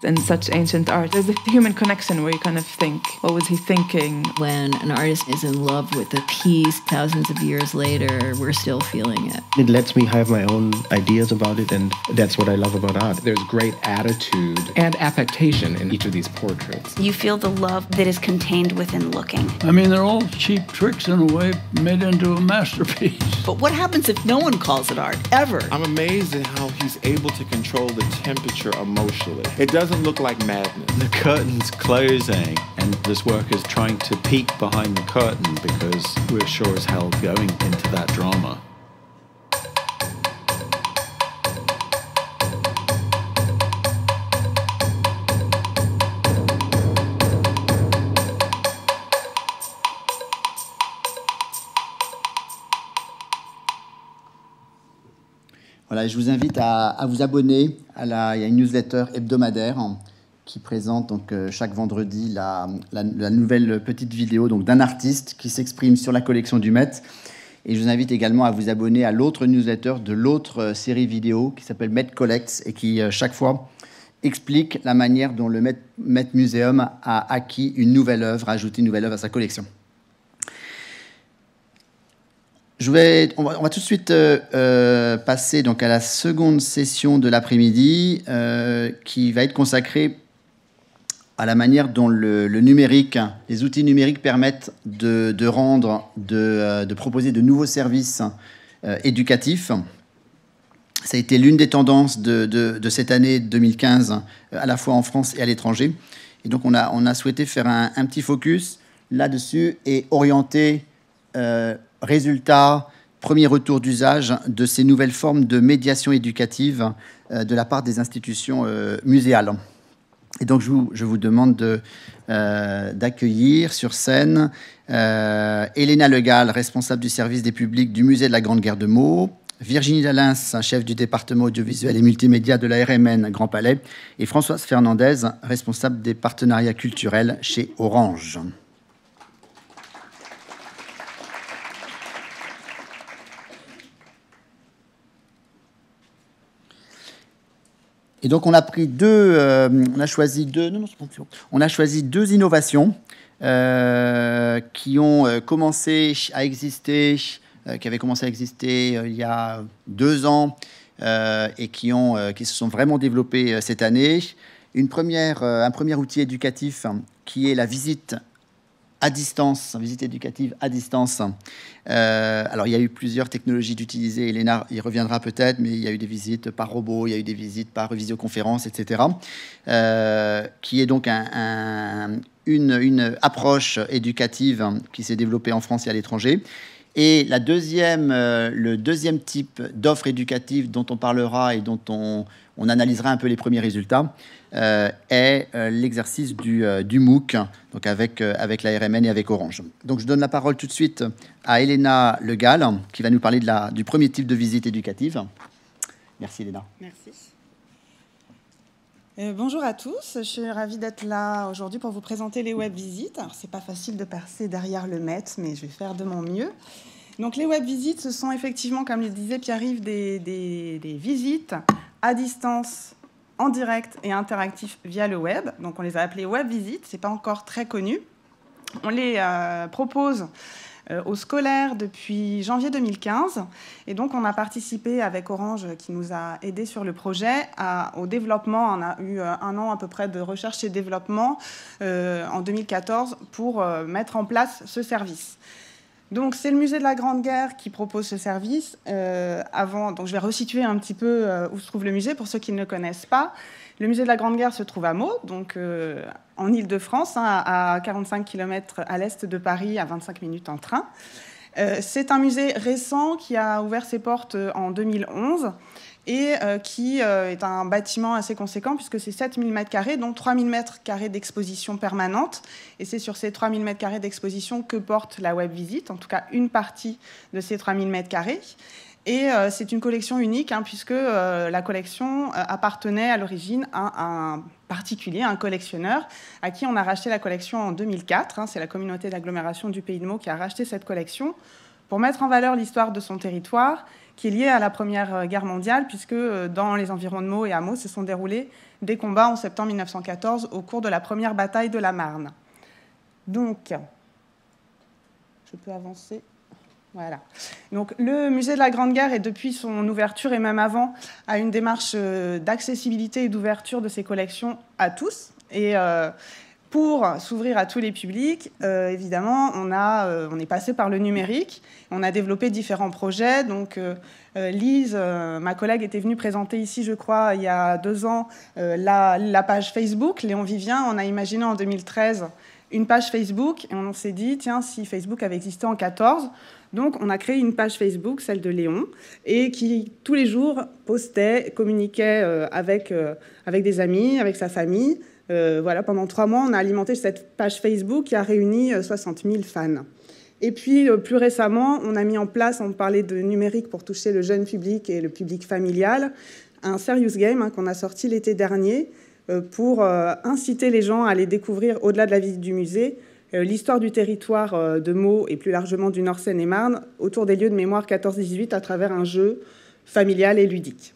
in such ancient art. There's a human connection where you kind of think, what was he thinking? When an artist is in love with a piece, thousands of years later, we're still feeling it. It lets me have my own ideas about it, and that's what I love about art. There's great attitude and affectation in each of these portraits. You feel the love that is contained within looking. I mean, they're all cheap tricks in a way made into a masterpiece. But what happens if no one calls it art, ever? I'm amazed at how he's able to control the temperature emotionally. It doesn't look like madness. The curtain's closing, and this work is trying to peek behind the curtain because we're sure as hell going into that drama. Voilà, je vous invite à vous abonner il y a une newsletter hebdomadaire qui présente donc chaque vendredi la nouvelle petite vidéo donc d'un artiste qui s'exprime sur la collection du Met. Et je vous invite également à vous abonner à l'autre newsletter de l'autre série vidéo qui s'appelle Met Collects et qui chaque fois explique la manière dont le Met Museum a acquis une nouvelle œuvre, a ajouté une nouvelle œuvre à sa collection. On va tout de suite passer donc à la seconde session de l'après-midi qui va être consacrée à la manière dont le numérique, les outils numériques permettent de proposer de nouveaux services éducatifs. Ça a été l'une des tendances de cette année 2015, à la fois en France et à l'étranger. Et donc on a souhaité faire un petit focus là-dessus et orienter résultats, premier retour d'usage de ces nouvelles formes de médiation éducative de la part des institutions muséales. Et donc, je vous demande d'accueillir sur scène Elena Legall, responsable du service des publics du Musée de la Grande Guerre de Meaux, Virginie Dalins, chef du département audiovisuel et multimédia de la RMN Grand Palais, et Françoise Fernandez, responsable des partenariats culturels chez Orange. Et donc on a choisi deux innovations qui ont commencé à exister, qui avaient commencé à exister il y a 2 ans et qui se sont vraiment développées cette année. Un premier outil éducatif qui est la visite à distance, visite éducative à distance. Alors, il y a eu plusieurs technologies d'utiliser. Elena y reviendra peut-être, mais il y a eu des visites par robot, il y a eu des visites par visioconférence, etc. Qui est donc une approche éducative qui s'est développée en France et à l'étranger. Et le deuxième type d'offre éducative dont on parlera et dont on analysera un peu les premiers résultats est l'exercice du MOOC, donc avec la RMN et avec Orange. Donc je donne la parole tout de suite à Elena Legall, qui va nous parler du premier type de visite éducative. Merci Elena. Merci. Bonjour à tous, je suis ravie d'être là aujourd'hui pour vous présenter les web visites. Alors c'est pas facile de percer derrière le Met, mais je vais faire de mon mieux. Donc les web visites, ce sont effectivement, comme le disait Pierre-Yves, des visites à distance, en direct et interactif via le web. Donc on les a appelées web visites, c'est pas encore très connu. On les propose aux scolaires depuis janvier 2015. Et donc, on a participé avec Orange, qui nous a aidés sur le projet, au développement. On a eu 1 an à peu près de recherche et développement en 2014 pour mettre en place ce service. Donc, c'est le Musée de la Grande Guerre qui propose ce service. Donc, je vais resituer un petit peu où se trouve le musée pour ceux qui ne le connaissent pas. Le Musée de la Grande Guerre se trouve à Meaux, donc en Île-de-France, à 45 km à l'est de Paris, à 25 minutes en train. C'est un musée récent qui a ouvert ses portes en 2011 et qui est un bâtiment assez conséquent puisque c'est 7 000 m², dont 3 000 m² d'exposition permanente. Et c'est sur ces 3 000 m² d'exposition que porte la web visite, en tout cas une partie de ces 3 000 m². Et c'est une collection unique, puisque la collection appartenait à l'origine à un particulier, un collectionneur, à qui on a racheté la collection en 2004. C'est la communauté d'agglomération du Pays de Meaux qui a racheté cette collection pour mettre en valeur l'histoire de son territoire, qui est lié à la Première Guerre mondiale, puisque dans les environs de Meaux et Hameaux se sont déroulés des combats en septembre 1914 au cours de la première bataille de la Marne. Donc, je peux avancer. Voilà. Donc, le musée de la Grande Guerre est depuis son ouverture et même avant à une démarche d'accessibilité et d'ouverture de ses collections à tous. Et pour s'ouvrir à tous les publics, évidemment, on est passé par le numérique. On a développé différents projets. Donc, Lise, ma collègue, était venue présenter ici, je crois, il y a 2 ans, la page Facebook. Léon Vivien, on a imaginé en 2013 une page Facebook. Et on s'est dit, tiens, si Facebook avait existé en 14... Donc, on a créé une page Facebook, celle de Léon, et qui, tous les jours, postait, communiquait avec des amis, avec sa famille. Voilà, pendant 3 mois, on a alimenté cette page Facebook qui a réuni 60 000 fans. Et puis, plus récemment, on a mis en place, on parlait de numérique pour toucher le jeune public et le public familial, un Serious Game qu'on a sorti l'été dernier pour inciter les gens à aller découvrir, au-delà de la visite du musée, l'histoire du territoire de Meaux et plus largement du Nord Seine-et-Marne autour des lieux de mémoire 14-18 à travers un jeu familial et ludique.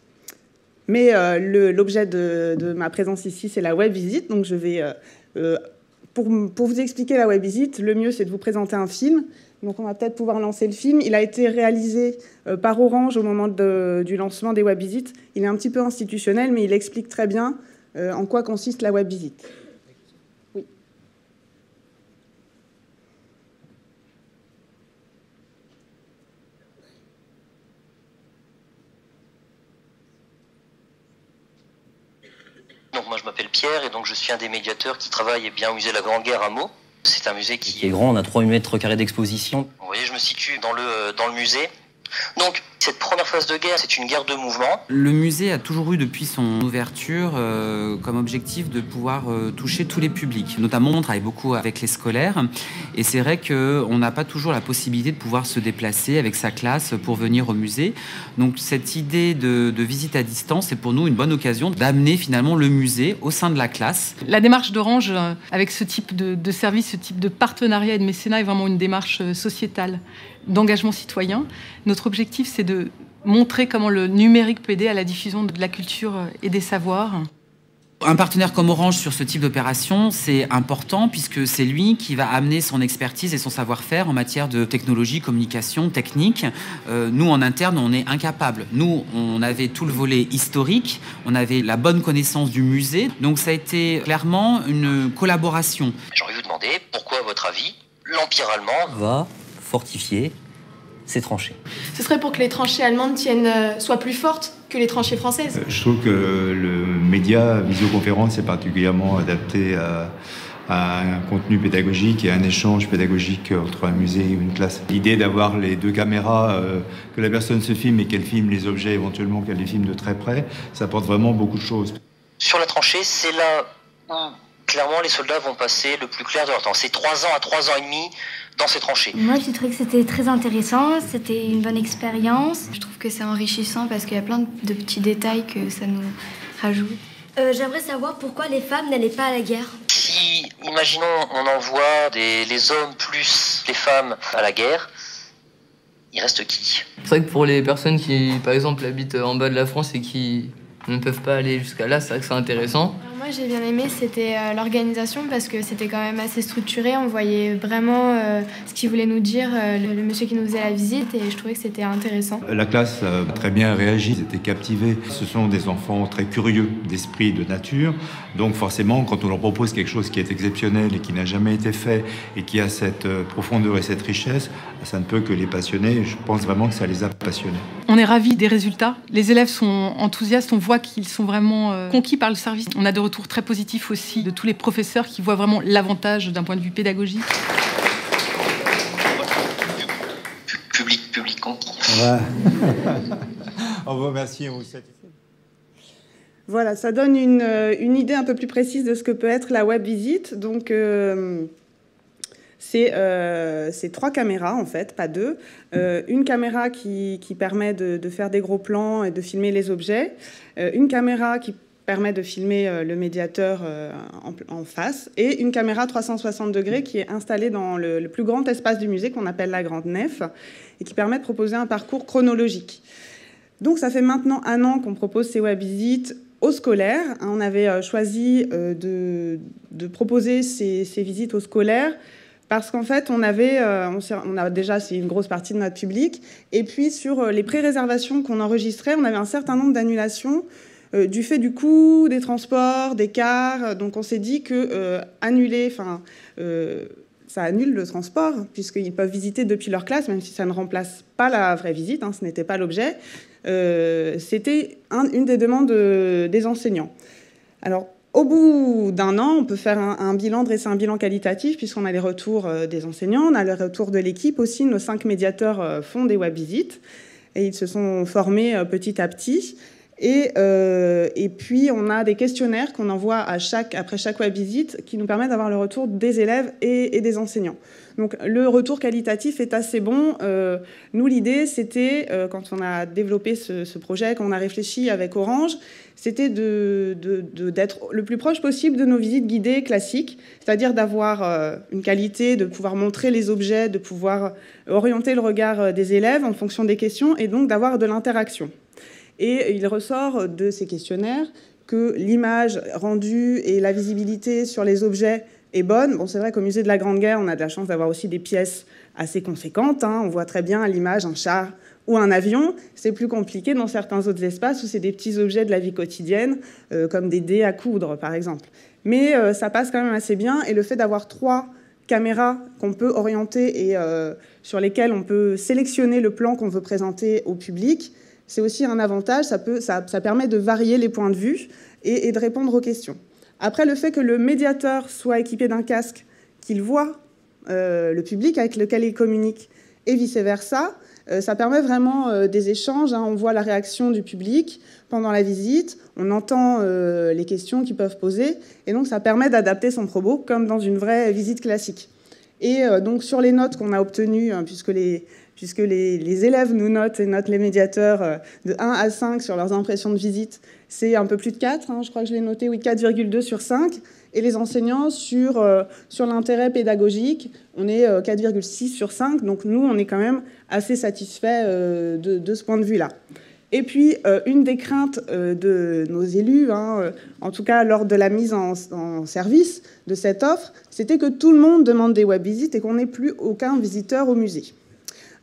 Mais l'objet de ma présence ici, c'est la web visite. Donc je vais, pour vous expliquer la web visite, le mieux c'est de vous présenter un film. Donc on va peut-être pouvoir lancer le film. Il a été réalisé par Orange au moment du lancement des web visites. Il est un petit peu institutionnel, mais il explique très bien en quoi consiste la web visite. Donc moi je m'appelle Pierre et donc je suis un des médiateurs qui travaille au musée de la Grande Guerre à Meaux. C'est un musée qui est grand, on a 3 mètres carrés d'exposition. Vous voyez, je me situe dans le musée. Donc cette première phase de guerre, c'est une guerre de mouvement. Le musée a toujours eu depuis son ouverture comme objectif de pouvoir toucher tous les publics. Notamment, on travaille beaucoup avec les scolaires et c'est vrai qu'on n'a pas toujours la possibilité de pouvoir se déplacer avec sa classe pour venir au musée. Donc cette idée de visite à distance, c'est pour nous une bonne occasion d'amener finalement le musée au sein de la classe. La démarche d'Orange avec ce type de service, ce type de partenariat et de mécénat est vraiment une démarche sociétale, d'engagement citoyen. Notre objectif, c'est de montrer comment le numérique peut aider à la diffusion de la culture et des savoirs. Un partenaire comme Orange sur ce type d'opération, c'est important puisque c'est lui qui va amener son expertise et son savoir-faire en matière de technologie, communication, technique. Nous, en interne, on est incapables. Nous, on avait tout le volet historique, on avait la bonne connaissance du musée. Donc ça a été clairement une collaboration. J'ai envie de vous demander, pourquoi, à votre avis, l'Empire allemand va fortifier ces tranchées? Ce serait pour que les tranchées allemandes soient plus fortes que les tranchées françaises. Je trouve que le média visioconférence est particulièrement adapté à un contenu pédagogique et à un échange pédagogique entre un musée et une classe. L'idée d'avoir les 2 caméras, que la personne se filme et qu'elle filme les objets, éventuellement qu'elle les filme de très près, ça apporte vraiment beaucoup de choses. Sur la tranchée, c'est là où clairement les soldats vont passer le plus clair de leur temps. C'est 3 ans à 3 ans et demi dans ces tranchées. Moi, j'ai trouvé que c'était très intéressant, c'était une bonne expérience. Je trouve que c'est enrichissant parce qu'il y a plein de petits détails que ça nous rajoute. J'aimerais savoir pourquoi les femmes n'allaient pas à la guerre. Si, imaginons, on envoie les hommes plus les femmes à la guerre, il reste qui? C'est vrai que pour les personnes qui, par exemple, habitent en bas de la France et qui ne peuvent pas aller jusqu'à là, c'est vrai que c'est intéressant. Moi, j'ai bien aimé, c'était l'organisation parce que c'était quand même assez structuré. On voyait vraiment ce qu'il voulait nous dire, le monsieur qui nous faisait la visite, et je trouvais que c'était intéressant. La classe a très bien réagi, ils étaient captivés. Ce sont des enfants très curieux d'esprit, de nature. Donc forcément, quand on leur propose quelque chose qui est exceptionnel et qui n'a jamais été fait et qui a cette profondeur et cette richesse, ça ne peut que les passionner. Je pense vraiment que ça les a passionnés. On est ravis des résultats. Les élèves sont enthousiastes, on voit qu'ils sont vraiment conquis par le service. On a de retours très positifs aussi de tous les professeurs qui voient vraiment l'avantage d'un point de vue pédagogique. Public conquis. Ouais. On vous remercie, on vous satisfait. Voilà, ça donne une idée un peu plus précise de ce que peut être la web visite. Donc, c'est 3 caméras, en fait, pas 2. Une caméra qui permet de faire des gros plans et de filmer les objets. Une caméra qui permet de filmer le médiateur en face. Et une caméra 360 degrés qui est installée dans le plus grand espace du musée qu'on appelle la Grande Nef et qui permet de proposer un parcours chronologique. Donc ça fait maintenant 1 an qu'on propose ces web visites aux scolaires. On avait choisi de proposer ces visites aux scolaires parce qu'en fait, on a déjà, c'est une grosse partie de notre public, et puis sur les pré-réservations qu'on enregistrait, on avait un certain nombre d'annulations du fait du coût des transports, des cars. Donc on s'est dit que annuler, ça annule le transport, puisqu'ils peuvent visiter depuis leur classe, même si ça ne remplace pas la vraie visite, hein, ce n'était pas l'objet. C'était une des demandes des enseignants. Alors, au bout d'1 an, on peut faire dresser un bilan qualitatif, puisqu'on a les retours des enseignants, on a le retour de l'équipe aussi. Nos 5 médiateurs font des web visites, et ils se sont formés petit à petit. Et puis, on a des questionnaires qu'on envoie après chaque web visite qui nous permettent d'avoir le retour des élèves et des enseignants. Donc, le retour qualitatif est assez bon. Nous, l'idée, c'était, quand on a développé ce projet, quand on a réfléchi avec Orange, c'était d'être le plus proche possible de nos visites guidées classiques, c'est-à-dire d'avoir une qualité, de pouvoir montrer les objets, de pouvoir orienter le regard des élèves en fonction des questions, et donc d'avoir de l'interaction. Et il ressort de ces questionnaires que l'image rendue et la visibilité sur les objets est bonne. Bon, c'est vrai qu'au musée de la Grande Guerre, on a de la chance d'avoir aussi des pièces assez conséquentes, hein. On voit très bien à l'image un char ou un avion. C'est plus compliqué dans certains autres espaces où c'est des petits objets de la vie quotidienne, comme des dés à coudre, par exemple. Mais ça passe quand même assez bien. Et le fait d'avoir 3 caméras qu'on peut orienter et sur lesquelles on peut sélectionner le plan qu'on veut présenter au public, c'est aussi un avantage. Ça permet de varier les points de vue et de répondre aux questions. Après, le fait que le médiateur soit équipé d'un casque, qu'il voit le public avec lequel il communique et vice-versa, ça permet vraiment des échanges, hein. On voit la réaction du public pendant la visite, on entend les questions qu'ils peuvent poser, et donc ça permet d'adapter son propos comme dans une vraie visite classique. Et donc sur les notes qu'on a obtenues, hein, puisque les élèves nous notent et notent les médiateurs de 1 à 5 sur leurs impressions de visite, c'est un peu plus de 4, hein, je crois que je l'ai noté, oui, 4,2 sur 5. Et les enseignants, sur l'intérêt pédagogique, on est 4,6 sur 5. Donc nous, on est quand même assez satisfaits de ce point de vue-là. Et puis, une des craintes de nos élus, hein, en tout cas lors de la mise en service de cette offre, c'était que tout le monde demande des web visites et qu'on n'ait plus aucun visiteur au musée.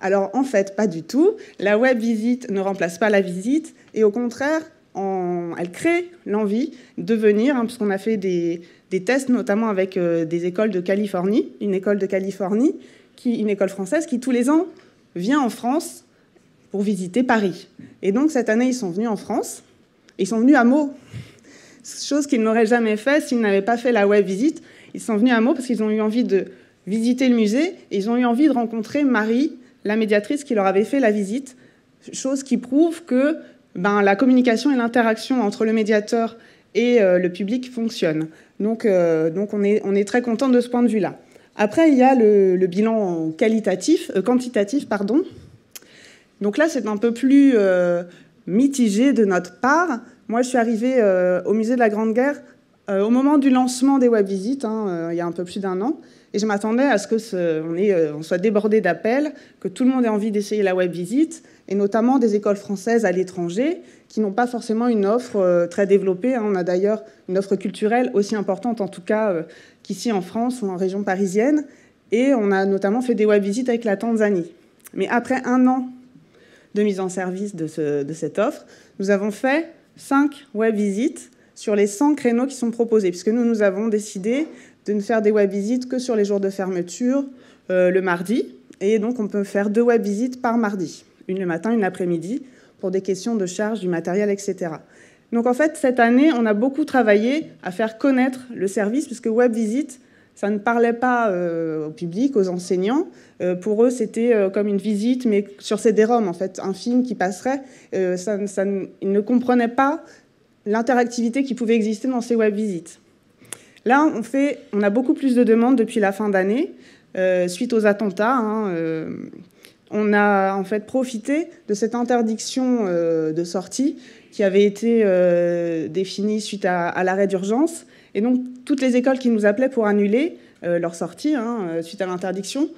Alors, en fait, pas du tout. La web visite ne remplace pas la visite, et au contraire, elle crée l'envie de venir, hein, puisqu'on a fait des tests, notamment avec des écoles de Californie, une école de Californie, une école française qui, tous les ans, vient en France pour visiter Paris. Et donc, cette année, ils sont venus en France, et ils sont venus à Meaux, chose qu'ils n'auraient jamais fait s'ils n'avaient pas fait la web visite. Ils sont venus à Meaux parce qu'ils ont eu envie de visiter le musée, et ils ont eu envie de rencontrer Marie, la médiatrice qui leur avait fait la visite, chose qui prouve que la communication et l'interaction entre le médiateur et le public fonctionnent. Donc on est très content de ce point de vue-là. Après, il y a le bilan quantitatif. Donc là, c'est un peu plus mitigé de notre part. Moi, je suis arrivée au musée de la Grande Guerre au moment du lancement des web visites, il y a un peu plus d'1 an. Et je m'attendais à ce qu'on soit débordé d'appels, que tout le monde ait envie d'essayer la web visite, et notamment des écoles françaises à l'étranger qui n'ont pas forcément une offre très développée. On a d'ailleurs une offre culturelle aussi importante, en tout cas, qu'ici en France ou en région parisienne. Et on a notamment fait des web visites avec la Tanzanie. Mais après 1 an de mise en service de cette offre, nous avons fait 5 web visites sur les 100 créneaux qui sont proposés, puisque nous avons décidé de ne faire des web visites que sur les jours de fermeture, le mardi. Et donc, on peut faire 2 web visites par mardi, une le matin, une l'après-midi, pour des questions de charge du matériel, etc. Donc, en fait, cette année, on a beaucoup travaillé à faire connaître le service, puisque web visite, ça ne parlait pas au public, aux enseignants. Pour eux, c'était comme une visite, mais sur CD-ROM, en fait, un film qui passerait. Ils ne comprenaient pas l'interactivité qui pouvait exister dans ces web visites. Là, on a beaucoup plus de demandes depuis la fin d'année, suite aux attentats. On a en fait profité de cette interdiction de sortie qui avait été définie suite à l'arrêt d'urgence. Et donc, toutes les écoles qui nous appelaient pour annuler leur sortie suite à l'interdiction,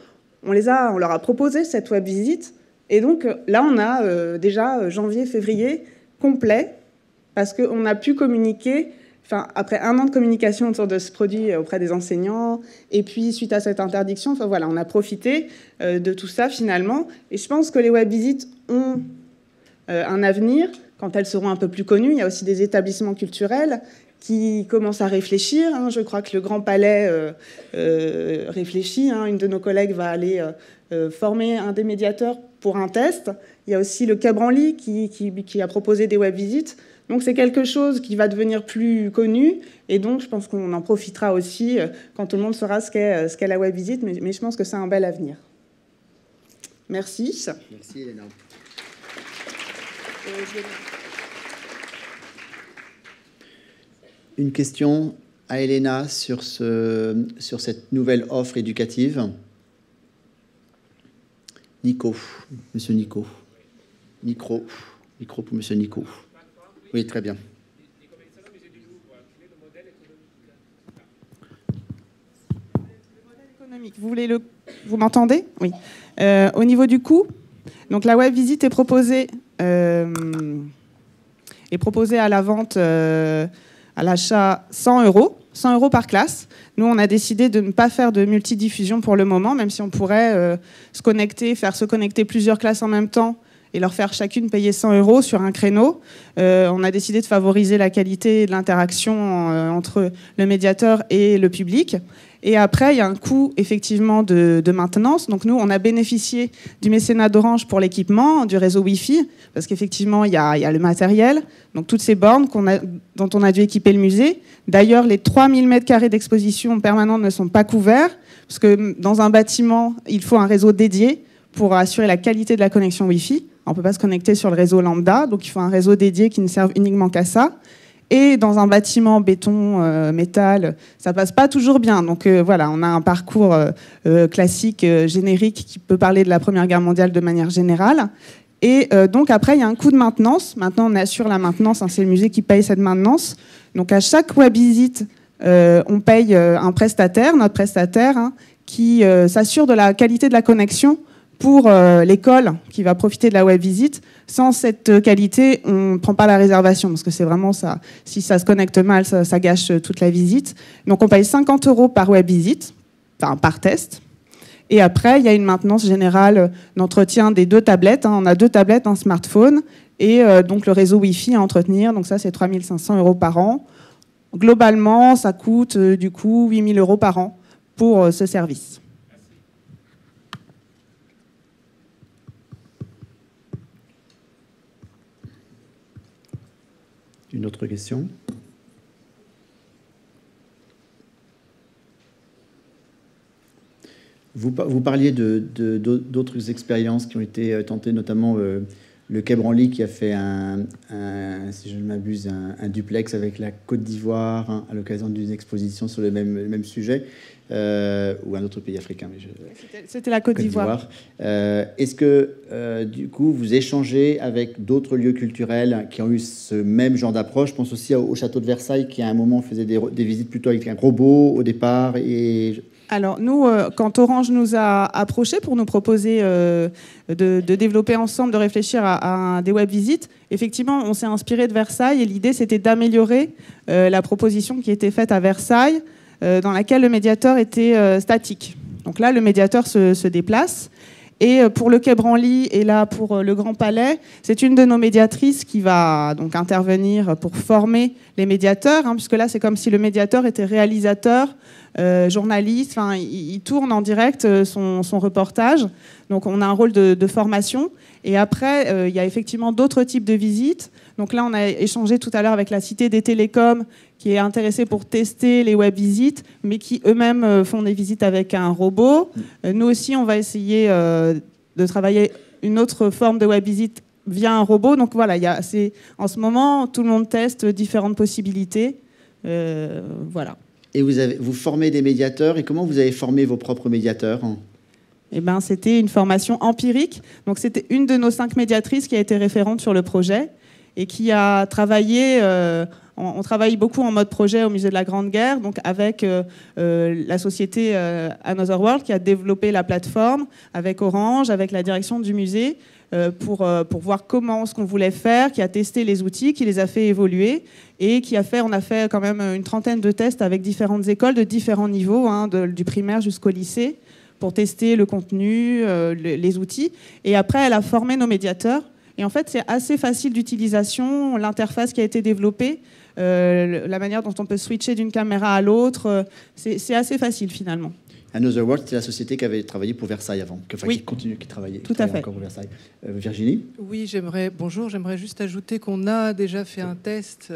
on leur a proposé cette web visite Et donc là, on a déjà janvier, février complet, parce qu'on a pu communiquer, après 1 an de communication autour de ce produit auprès des enseignants, et puis suite à cette interdiction, voilà, on a profité de tout ça finalement. Et je pense que les web visites ont un avenir quand elles seront un peu plus connues. Il y a aussi des établissements culturels qui commencent à réfléchir. Je crois que le Grand Palais réfléchit. Une de nos collègues va aller former un des médiateurs pour un test. Il y a aussi le Quai Branly qui a proposé des web visites. Donc c'est quelque chose qui va devenir plus connu, et donc je pense qu'on en profitera aussi quand tout le monde saura ce qu'est la web visite, mais je pense que c'est un bel avenir. Merci. Merci Elena. Une question à Elena sur cette nouvelle offre éducative. Nico, monsieur Nico. Micro pour monsieur Nico. Oui, très bien. Vous m'entendez? Oui. Au niveau du coût, donc la web visite est proposée à la vente, à l'achat 100 €. 100 € par classe. Nous, on a décidé de ne pas faire de multidiffusion pour le moment, même si on pourrait faire se connecter plusieurs classes en même temps et leur faire chacune payer 100 € sur un créneau. On a décidé de favoriser la qualité de l'interaction entre le médiateur et le public. Et après, il y a un coût effectivement de maintenance. Donc nous, on a bénéficié du mécénat d'Orange pour l'équipement, du réseau Wi-Fi, parce qu'effectivement, il y a le matériel, donc toutes ces bornes dont on a dû équiper le musée. D'ailleurs, les 3000 m² d'exposition permanente ne sont pas couverts, parce que dans un bâtiment, il faut un réseau dédié pour assurer la qualité de la connexion Wi-Fi. On ne peut pas se connecter sur le réseau lambda, donc il faut un réseau dédié qui ne serve uniquement qu'à ça. Et dans un bâtiment béton, métal, ça passe pas toujours bien. Donc voilà, on a un parcours classique, générique, qui peut parler de la Première Guerre mondiale de manière générale. Et donc après, il y a un coût de maintenance. Maintenant, on assure la maintenance. C'est le musée qui paye cette maintenance. Donc à chaque web visite, on paye un prestataire, notre prestataire, qui s'assure de la qualité de la connexion pour l'école qui va profiter de la web visite. Sans cette qualité, on ne prend pas la réservation, parce que c'est vraiment ça. Si ça se connecte mal, ça gâche toute la visite. Donc on paye 50 € par web visite, enfin par test. Et après, il y a une maintenance générale d'entretien des 2 tablettes. On a 2 tablettes, un smartphone, et donc le réseau Wi-Fi à entretenir. Donc ça, c'est 3 500 € par an. Globalement, ça coûte du coup 8 000 € par an pour ce service. Une autre question? Vous parliez d'autres expériences qui ont été tentées, notamment le Quai Branly qui a fait si je ne m'abuse, un duplex avec la Côte d'Ivoire à l'occasion d'une exposition sur le même sujet, ou un autre pays africain. C'était la Côte d'Ivoire. Est-ce que, du coup, vous échangez avec d'autres lieux culturels qui ont eu ce même genre d'approche? Je pense aussi au château de Versailles qui, à un moment, faisait des visites plutôt avec un robot au départ. Alors nous, quand Orange nous a approchés pour nous proposer de développer ensemble, de réfléchir à des web visites, effectivement, on s'est inspiré de Versailles, et l'idée, c'était d'améliorer la proposition qui était faite à Versailles, dans laquelle le médiateur était statique. Donc là, le médiateur se déplace. Et pour le Quai Branly et là pour le Grand Palais, c'est une de nos médiatrices qui va donc intervenir pour former les médiateurs, puisque là, c'est comme si le médiateur était réalisateur, journaliste, il tourne en direct son reportage. Donc on a un rôle de formation. Et après, il y a effectivement d'autres types de visites. Donc là, on a échangé tout à l'heure avec la Cité des Télécoms, qui est intéressée pour tester les web visites, mais qui eux-mêmes font des visites avec un robot. Nous aussi, on va essayer de travailler une autre forme de web visite via un robot. Donc voilà, en ce moment, tout le monde teste différentes possibilités. Voilà. Et vous formez des médiateurs, et comment vous avez formé vos propres médiateurs? C'était une formation empirique. Donc c'était une de nos 5 médiatrices qui a été référente sur le projet et qui a travaillé on travaille beaucoup en mode projet au musée de la Grande Guerre, donc avec la société Another World qui a développé la plateforme, avec Orange, avec la direction du musée, pour voir comment ce qu'on voulait faire, qui a testé les outils, qui les a fait évoluer et on a fait quand même une trentaine de tests avec différentes écoles de différents niveaux, hein, du primaire jusqu'au lycée, pour tester le contenu, les outils. Et après, elle a formé nos médiateurs. Et en fait, c'est assez facile d'utilisation, l'interface qui a été développée, la manière dont on peut switcher d'une caméra à l'autre, c'est assez facile finalement. Another World, c'était la société qui avait travaillé pour Versailles avant, oui. qui travaillait Tout à fait. encore pour Versailles. Virginie ? Oui, j'aimerais juste ajouter qu'on a déjà fait un test,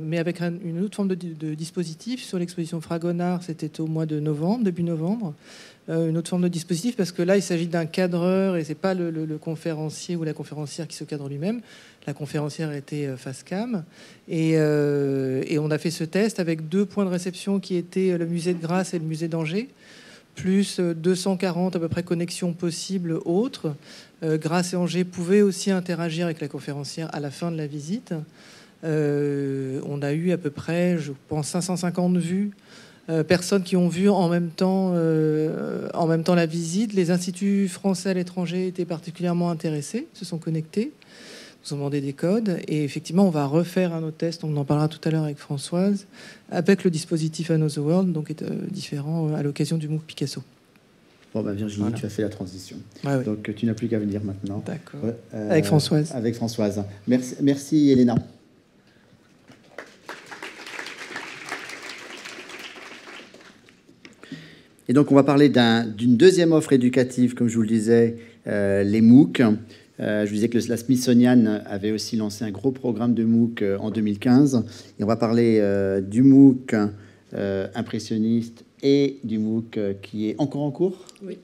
mais avec une autre forme de dispositif sur l'exposition Fragonard, c'était au mois de novembre, début novembre. Une autre forme de dispositif, parce que là, il s'agit d'un cadreur, et c'est pas le conférencier ou la conférencière qui se cadre lui-même. La conférencière était face cam, et on a fait ce test avec 2 points de réception qui étaient le musée de Grasse et le musée d'Angers, plus 240 à peu près connexions possibles autres. Grasse et Angers pouvaient aussi interagir avec la conférencière à la fin de la visite. On a eu à peu près, je pense, 550 vues. Personnes qui ont vu en même temps la visite. Les instituts français à l'étranger étaient particulièrement intéressés, se sont connectés, nous ont demandé des codes. Et effectivement, on va refaire un autre test, on en parlera tout à l'heure avec Françoise, avec le dispositif Another World, donc différent à l'occasion du MOOC Picasso. Bon, Virginie, voilà. Tu as fait la transition. Ouais. Donc, tu n'as plus qu'à venir maintenant. D'accord. Avec Françoise. Avec Françoise. Merci Elena. Et donc, on va parler d'une deuxième offre éducative, comme je vous le disais, les MOOC. Je vous disais que la Smithsonian avait aussi lancé un gros programme de MOOC en 2015. Et on va parler du MOOC impressionniste et du MOOC qui est encore en cours, oui.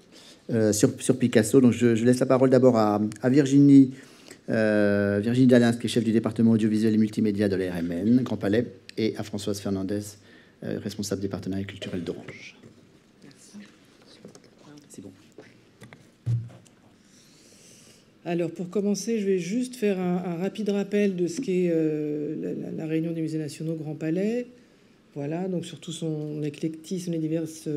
sur Picasso. Donc, je laisse la parole d'abord à Virginie Dallin, qui est chef du département audiovisuel et multimédia de la RMN, Grand Palais, et à Françoise Fernandez, responsable des partenariats culturels d'Orange. Alors, pour commencer, je vais juste faire un rapide rappel de ce qu'est la réunion des musées nationaux Grand Palais. Voilà, donc surtout son éclectisme, les diverses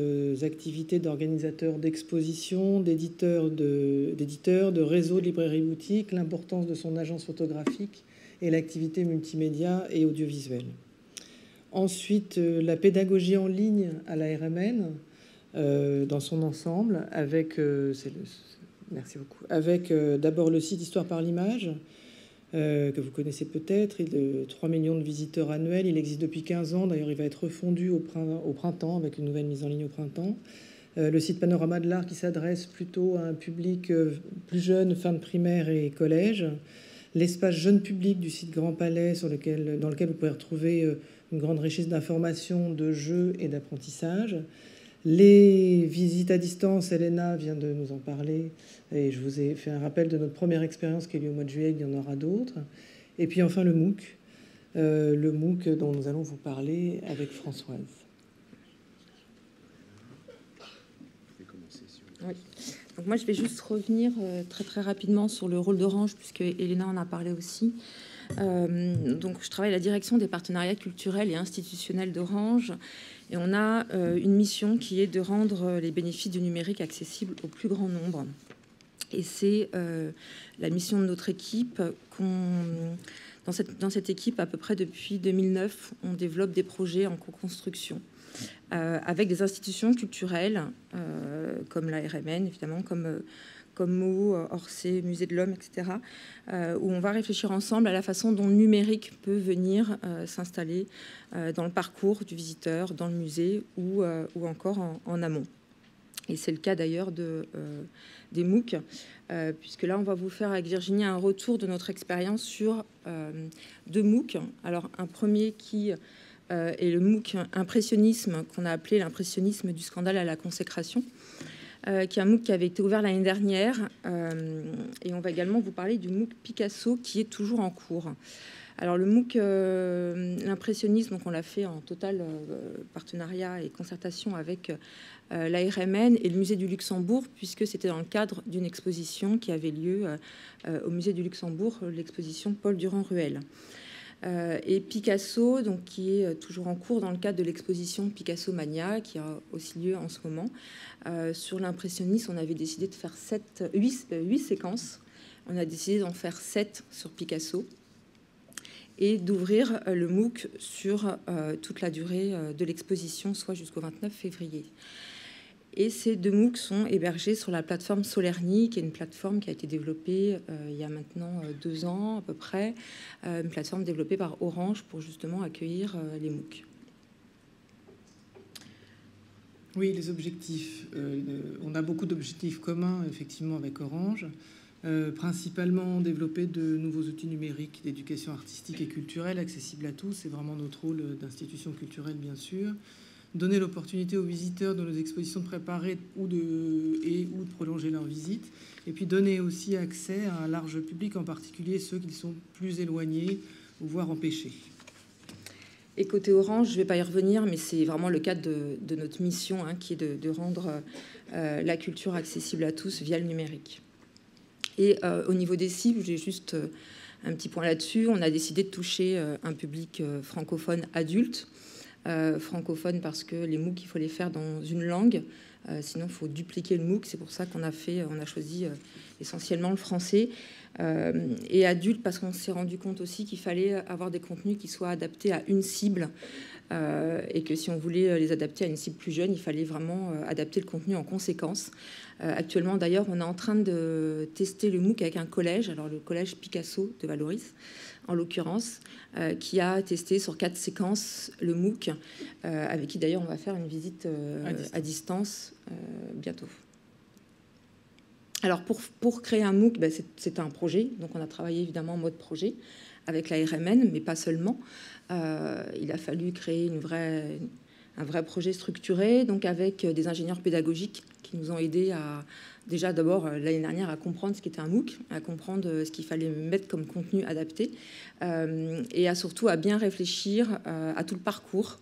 activités d'organisateurs d'expositions, d'éditeurs, de réseaux de librairies boutiques, l'importance de son agence photographique et l'activité multimédia et audiovisuelle. Ensuite, la pédagogie en ligne à la RMN dans son ensemble, avec... Merci beaucoup. Avec d'abord le site Histoire par l'image, que vous connaissez peut-être. Il a 3 millions de visiteurs annuels. Il existe depuis 15 ans. D'ailleurs, il va être refondu au printemps, avec une nouvelle mise en ligne au printemps. Le site Panorama de l'art, qui s'adresse plutôt à un public plus jeune, fin de primaire et collège. L'espace jeune public du site Grand Palais, dans lequel vous pouvez retrouver une grande richesse d'informations, de jeux et d'apprentissage. Les visites à distance, Elena vient de nous en parler, et je vous ai fait un rappel de notre première expérience qui a eu lieu au mois de juillet, il y en aura d'autres. Et puis enfin le MOOC dont nous allons vous parler avec Françoise. Oui. Donc moi je vais juste revenir très très rapidement sur le rôle d'Orange, puisque Elena en a parlé aussi. Donc je travaille à la direction des partenariats culturels et institutionnels d'Orange. Et on a une mission qui est de rendre les bénéfices du numérique accessibles au plus grand nombre. Et c'est la mission de notre équipe. Dans cette équipe, à peu près depuis 2009, on développe des projets en co-construction avec des institutions culturelles comme la RMN, évidemment, comme Meaux, Orsay, Musée de l'Homme, etc., où on va réfléchir ensemble à la façon dont le numérique peut venir s'installer dans le parcours du visiteur, dans le musée ou encore en amont. Et c'est le cas d'ailleurs des MOOC, puisque là, on va vous faire avec Virginie un retour de notre expérience sur 2 MOOC. Alors, un premier qui est le MOOC impressionnisme, qu'on a appelé l'impressionnisme du scandale à la consécration, qui est un MOOC qui avait été ouvert l'année dernière. Et on va également vous parler du MOOC Picasso, qui est toujours en cours. Alors le MOOC, l'impressionnisme, donc on l'a fait en total partenariat et concertation avec la RMN et le Musée du Luxembourg, puisque c'était dans le cadre d'une exposition qui avait lieu au Musée du Luxembourg, l'exposition Paul Durand-Ruel. Et Picasso, donc, qui est toujours en cours dans le cadre de l'exposition Picasso Mania, qui a aussi lieu en ce moment. Sur l'impressionnisme, on avait décidé de faire 8 séquences. On a décidé d'en faire 7 sur Picasso et d'ouvrir le MOOC sur toute la durée de l'exposition, soit jusqu'au 29 février. Et ces 2 MOOC sont hébergés sur la plateforme Solerny, qui est une plateforme qui a été développée il y a maintenant 2 ans à peu près, une plateforme développée par Orange pour justement accueillir les MOOC. Oui, les objectifs. On a beaucoup d'objectifs communs, effectivement, avec Orange. Principalement développer de nouveaux outils numériques d'éducation artistique et culturelle accessibles à tous. C'est vraiment notre rôle d'institution culturelle, bien sûr. Donner l'opportunité aux visiteurs de nos expositions de préparer ou de prolonger leur visite. Et puis donner aussi accès à un large public, en particulier ceux qui sont plus éloignés ou voire empêchés. Et côté Orange, je ne vais pas y revenir, mais c'est vraiment le cadre de notre mission, qui est de rendre la culture accessible à tous via le numérique. Et au niveau des cibles, j'ai juste un petit point là-dessus. On a décidé de toucher un public francophone adulte. Francophone parce que les MOOC, il faut les faire dans une langue. Sinon, il faut dupliquer le MOOC. C'est pour ça qu'on a choisi essentiellement le français. Et adulte parce qu'on s'est rendu compte aussi qu'il fallait avoir des contenus qui soient adaptés à une cible. Et que si on voulait les adapter à une cible plus jeune, il fallait vraiment adapter le contenu en conséquence. Actuellement, d'ailleurs, on est en train de tester le MOOC avec un collège, alors le collège Picasso de Valoris, en l'occurrence, qui a testé sur 4 séquences le MOOC, avec qui d'ailleurs on va faire une visite à distance bientôt. Alors pour créer un MOOC, c'est un projet, donc on a travaillé évidemment en mode projet avec la RMN, mais pas seulement. Il a fallu créer un vrai projet structuré, donc avec des ingénieurs pédagogiques qui nous ont aidés à, déjà d'abord l'année dernière, à comprendre ce qu'était un MOOC, à comprendre ce qu'il fallait mettre comme contenu adapté, et surtout à bien réfléchir à tout le parcours,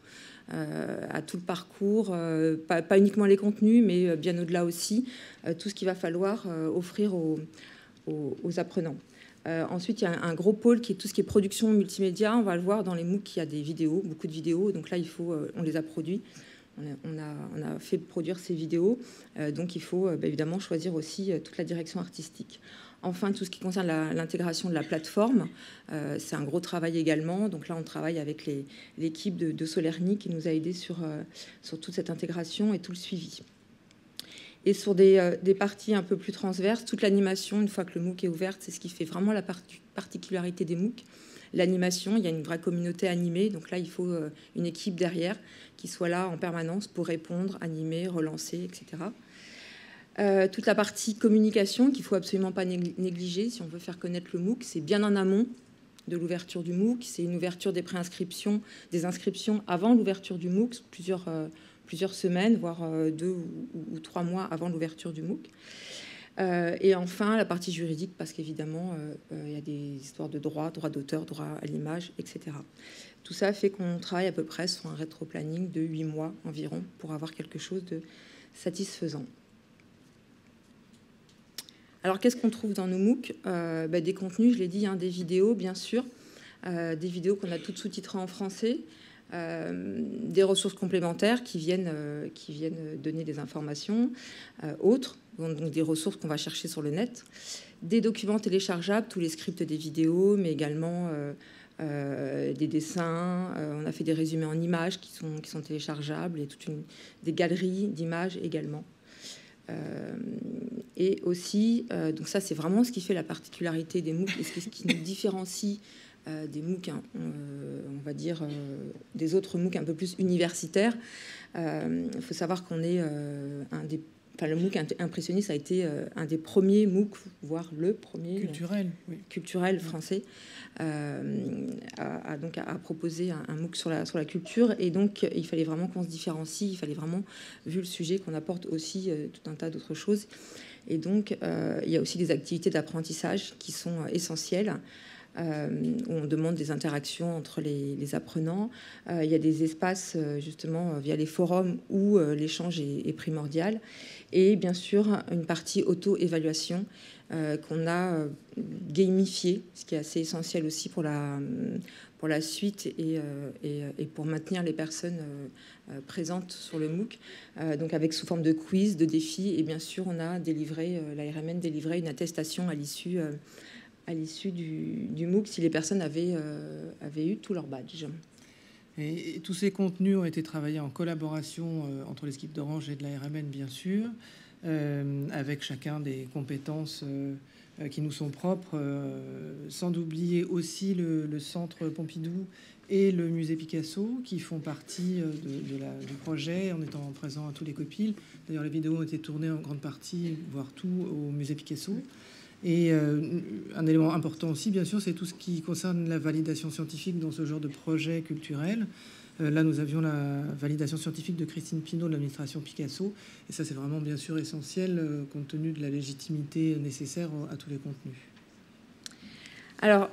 pas uniquement les contenus, mais bien au-delà aussi, tout ce qu'il va falloir offrir aux apprenants. Ensuite, il y a un gros pôle qui est tout ce qui est production multimédia. On va le voir dans les MOOC, il y a des vidéos, beaucoup de vidéos. Donc là, on les a produits. On a fait produire ces vidéos. Donc il faut évidemment choisir aussi toute la direction artistique. Enfin, tout ce qui concerne l'intégration de la plateforme, c'est un gros travail également. Donc là, on travaille avec l'équipe de Solerny qui nous a aidés sur toute cette intégration et tout le suivi. Et sur des parties un peu plus transverses, toute l'animation, une fois que le MOOC est ouvert, c'est ce qui fait vraiment la particularité des MOOC. L'animation, il y a une vraie communauté animée, donc là, il faut une équipe derrière qui soit là en permanence pour répondre, animer, relancer, etc. Toute la partie communication qu'il ne faut absolument pas négliger si on veut faire connaître le MOOC, c'est bien en amont de l'ouverture du MOOC. C'est une ouverture des préinscriptions, des inscriptions avant l'ouverture du MOOC, plusieurs semaines, voire 2 ou 3 mois avant l'ouverture du MOOC. Et enfin, la partie juridique, parce qu'évidemment, il y a des histoires de droit d'auteur, droit à l'image, etc. Tout ça fait qu'on travaille à peu près sur un rétro-planning de 8 mois environ pour avoir quelque chose de satisfaisant. Alors, qu'est-ce qu'on trouve dans nos MOOC ? Des contenus, je l'ai dit, des vidéos, bien sûr, des vidéos qu'on a toutes sous-titrées en français, des ressources complémentaires qui viennent donner des informations autres, donc des ressources qu'on va chercher sur le net, des documents téléchargeables, tous les scripts des vidéos, mais également des dessins. On a fait des résumés en images qui sont téléchargeables et des galeries d'images également. Et aussi, donc ça c'est vraiment ce qui fait la particularité des MOOC et ce qui nous différencie des MOOC, on va dire, des autres MOOC un peu plus universitaires. Il faut savoir qu'on est le MOOC impressionniste a été un des premiers MOOC, voire le premier culturel français, à proposer un MOOC sur la culture. Et donc, il fallait vraiment qu'on se différencie. Il fallait vraiment, vu le sujet, qu'on apporte aussi tout un tas d'autres choses. Et donc, il y a aussi des activités d'apprentissage qui sont essentielles. Où on demande des interactions entre les apprenants. Il y a des espaces, justement, via les forums où l'échange est primordial. Et bien sûr, une partie auto-évaluation qu'on a gamifiée, ce qui est assez essentiel aussi pour pour la suite et pour maintenir les personnes présentes sur le MOOC. Donc avec sous forme de quiz, de défis, et bien sûr on a délivré, l'ARMN délivrait une attestation à l'issue du MOOC si les personnes avaient eu tous leurs badges. Et tous ces contenus ont été travaillés en collaboration entre les équipes d'Orange et de l'ARMN, bien sûr, avec chacun des compétences qui nous sont propres, sans oublier aussi le Centre Pompidou et le Musée Picasso, qui font partie du projet, en étant présents à tous les Copil. D'ailleurs, les vidéos ont été tournées en grande partie, voire tout, au Musée Picasso. Et un élément important aussi, bien sûr, c'est tout ce qui concerne la validation scientifique dans ce genre de projet culturel. Là, nous avions la validation scientifique de Christine Pinault de l'administration Picasso. Et ça, c'est vraiment, bien sûr, essentiel, compte tenu de la légitimité nécessaire à tous les contenus. Alors,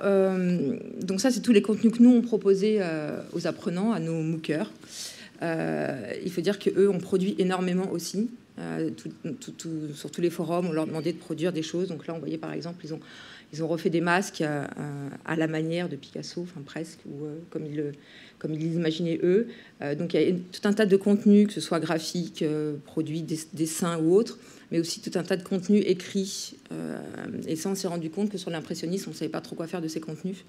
donc ça, c'est tous les contenus que nous, on proposait aux apprenants, à nos MOOCers. Il faut dire qu'eux ont produit énormément aussi. Sur tous les forums, on leur demandait de produire des choses. Donc là, on voyait par exemple, ils ont refait des masques à la manière de Picasso, enfin presque, ou comme ils l'imaginaient eux. Donc il y a tout un tas de contenus, que ce soit graphiques, produits, dessins ou autres, mais aussi tout un tas de contenus écrits. Et ça, on s'est rendu compte que sur l'impressionnisme, on ne savait pas trop quoi faire de ces contenus.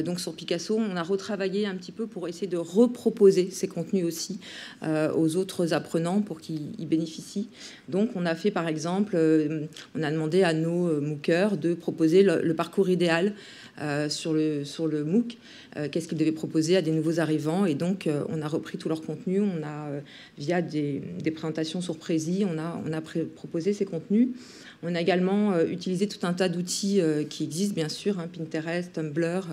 Donc sur Picasso, on a retravaillé un petit peu pour essayer de reproposer ces contenus aussi aux autres apprenants pour qu'ils y bénéficient. Donc on a fait, par exemple, on a demandé à nos MOOCers de proposer le parcours idéal sur le MOOC. Qu'est-ce qu'ils devaient proposer à des nouveaux arrivants. Et donc, on a repris tout leur contenu. On a, via des présentations sur Prési, on a proposé ces contenus. On a également utilisé tout un tas d'outils qui existent, bien sûr, Pinterest, Tumblr,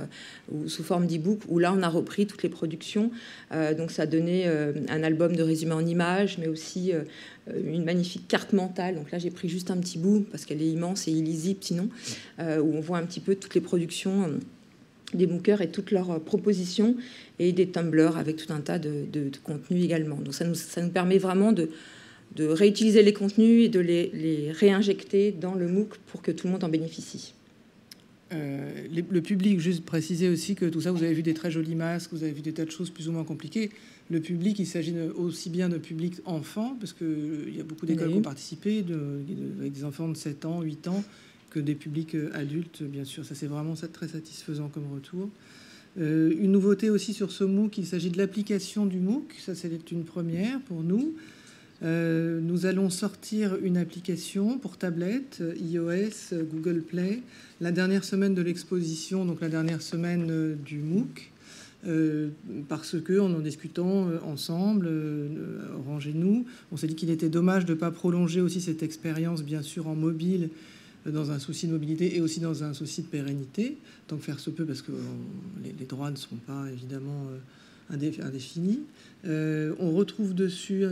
ou sous forme d'e-book, où là, on a repris toutes les productions. Donc, ça a donné un album de résumé en images, mais aussi une magnifique carte mentale. Donc là, j'ai pris juste un petit bout, parce qu'elle est immense et illisible, sinon, où on voit un petit peu toutes les productions des MOOCers et toutes leurs propositions, et des Tumblr avec tout un tas de contenus également. Donc, ça nous permet vraiment de réutiliser les contenus et de les réinjecter dans le MOOC pour que tout le monde en bénéficie. Le public, juste préciser aussi que tout ça, vous avez vu des très jolis masques, vous avez vu des tas de choses plus ou moins compliquées. Le public, il s'agit aussi bien de public enfant, parce qu'il y a beaucoup d'écoles qui ont participé, avec des enfants de 7 ans, 8 ans, que des publics adultes, bien sûr. Ça, c'est vraiment très satisfaisant comme retour. Une nouveauté aussi sur ce MOOC, il s'agit de l'application du MOOC. Ça, c'est une première pour nous. Nous allons sortir une application pour tablette, iOS, Google Play, la dernière semaine de l'exposition, donc la dernière semaine du MOOC, parce que en discutant ensemble, Orange et nous, on s'est dit qu'il était dommage de ne pas prolonger aussi cette expérience, bien sûr, en mobile, dans un souci de mobilité et aussi dans un souci de pérennité, tant que faire se peut, parce que les droits ne sont pas évidemment indéfinis. On retrouve dessus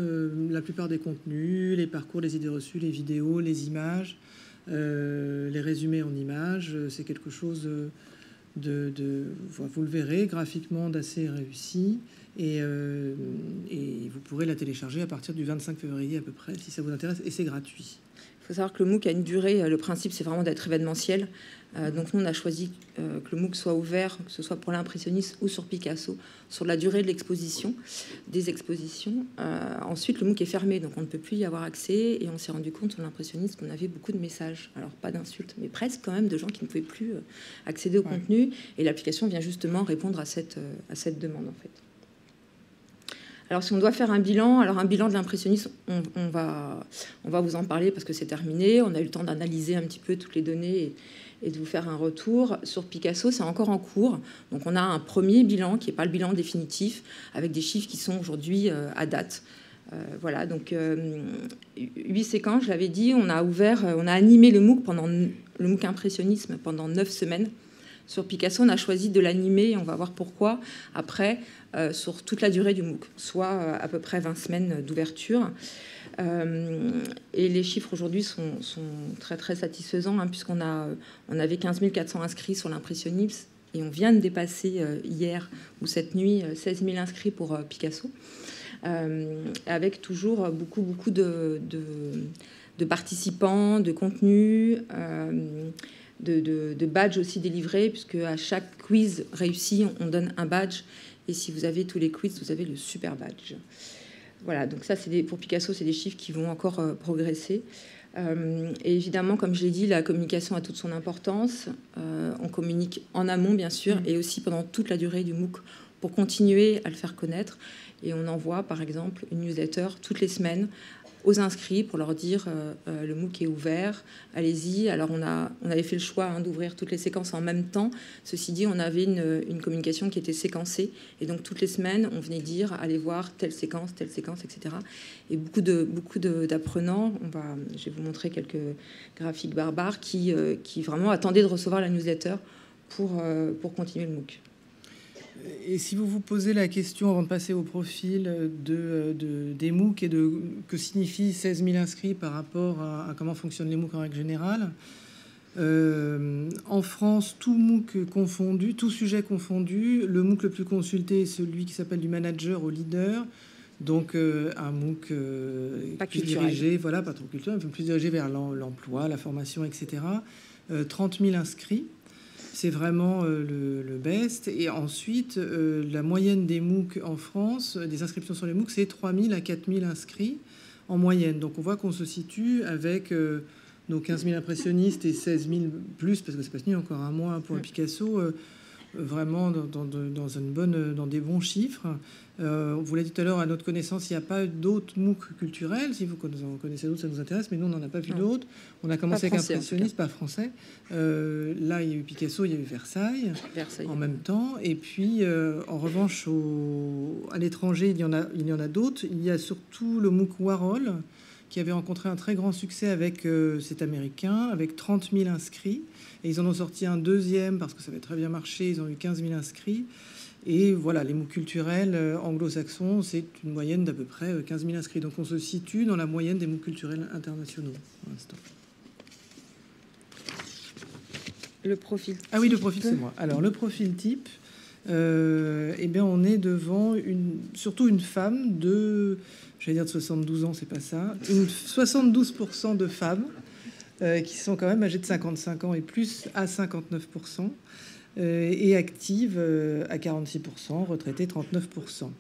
la plupart des contenus, les parcours, les idées reçues, les vidéos, les images, les résumés en images. C'est quelque chose vous le verrez, graphiquement d'assez réussi. Et vous pourrez la télécharger à partir du 25 février à peu près, si ça vous intéresse, et c'est gratuit. Il faut savoir que le MOOC a une durée, le principe c'est vraiment d'être événementiel. Donc nous on a choisi que le MOOC soit ouvert, que ce soit pour l'impressionniste ou sur Picasso, sur la durée de l'exposition, des expositions. Ensuite le MOOC est fermé, donc on ne peut plus y avoir accès, et on s'est rendu compte sur l'impressionniste qu'on avait beaucoup de messages, alors pas d'insultes, mais presque quand même de gens qui ne pouvaient plus accéder au contenu, et l'application vient justement répondre à cette demande en fait. Alors, si on doit faire un bilan, un bilan de l'impressionnisme, on va vous en parler parce que c'est terminé. On a eu le temps d'analyser un petit peu toutes les données et de vous faire un retour. Sur Picasso, c'est encore en cours. Donc, on a un premier bilan qui n'est pas le bilan définitif, avec des chiffres qui sont aujourd'hui à date. Voilà, donc 8 séquences, je l'avais dit. On a animé le MOOC impressionnisme pendant 9 semaines. Sur Picasso, on a choisi de l'animer, et on va voir pourquoi, après, sur toute la durée du MOOC, soit à peu près 20 semaines d'ouverture. Et les chiffres aujourd'hui sont très, très satisfaisants, puisqu'on avait 15 400 inscrits sur l'impressionnisme, et on vient de dépasser hier ou cette nuit 16 000 inscrits pour Picasso, avec toujours beaucoup de participants, de contenus, de badges aussi délivrés, puisque à chaque quiz réussi, on donne un badge. Et si vous avez tous les quiz, vous avez le super badge. Voilà, donc ça, pour Picasso, c'est des chiffres qui vont encore progresser. Et évidemment, comme je l'ai dit, la communication a toute son importance. On communique en amont, bien sûr, et aussi pendant toute la durée du MOOC pour continuer à le faire connaître. Et on envoie, par exemple, une newsletter toutes les semaines aux inscrits pour leur dire le MOOC est ouvert, allez-y. Alors on avait fait le choix d'ouvrir toutes les séquences en même temps. Ceci dit, on avait une communication qui était séquencée, et donc toutes les semaines on venait dire allez voir telle séquence, etc. Et beaucoup d'apprenants, je vais vous montrer quelques graphiques barbares qui vraiment attendaient de recevoir la newsletter pour continuer le MOOC. Et si vous vous posez la question, avant de passer au profil des MOOC et que signifient 16 000 inscrits par rapport à comment fonctionnent les MOOC en règle générale, en France, tout MOOC confondu, tout sujet confondu, le MOOC le plus consulté est celui qui s'appelle du manager au leader. Donc un MOOC plus dirigé, voilà, pas trop culturel, mais plus dirigé vers l'emploi, la formation, etc. 30 000 inscrits. C'est vraiment le best. Et ensuite, la moyenne des MOOC en France, des inscriptions sur les MOOC, c'est 3 000 à 4 000 inscrits en moyenne. Donc on voit qu'on se situe avec nos 15 000 impressionnistes et 16 000 plus, parce que c'est pas fini, encore un mois pour Picasso, vraiment dans des bons chiffres. On vous l'a dit tout à l'heure, à notre connaissance, il n'y a pas d'autres MOOC culturels. Si vous en connaissez d'autres, ça nous intéresse, mais nous, on n'en a pas vu d'autres. On a commencé avec impressionniste, pas français. Là, il y a eu Picasso, il y a eu Versailles. En même temps. Et puis, en revanche, à l'étranger, il y en a d'autres. Il y a surtout le MOOC Warhol, qui avait rencontré un très grand succès avec cet Américain, avec 30 000 inscrits. Et ils en ont sorti un deuxième, parce que ça avait très bien marché. Ils ont eu 15 000 inscrits. Et voilà, les MOOC culturels anglo-saxons, c'est une moyenne d'à peu près 15 000 inscrits. Donc on se situe dans la moyenne des MOOC culturels internationaux pour l'instant. Le profil type. Ah oui, le profil, c'est moi. Alors, le profil type, eh bien, on est devant surtout une femme de 72 ans, c'est pas ça, 72% de femmes qui sont quand même âgées de 55 ans et plus à 59%. Et active à 46%, retraitée 39%,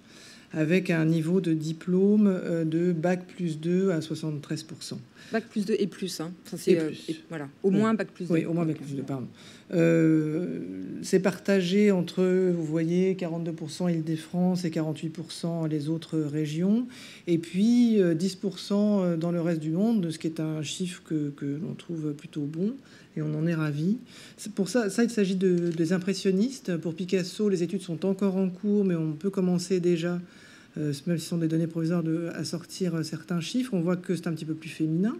avec un niveau de diplôme de Bac plus 2 à 73%. Bac plus 2 et plus, hein. Enfin, c'est, voilà, au moins Bac plus 2. Oui, au moins Bac plus 2, pardon. C'est partagé entre, vous voyez, 42% Île-de-France et 48% les autres régions, et puis 10% dans le reste du monde, ce qui est un chiffre que l'on trouve plutôt bon. Et on en est ravis. Pour ça, il s'agit des impressionnistes. Pour Picasso, les études sont encore en cours, mais on peut commencer déjà, même si ce sont des données provisoires, à sortir certains chiffres. On voit que c'est un petit peu plus féminin.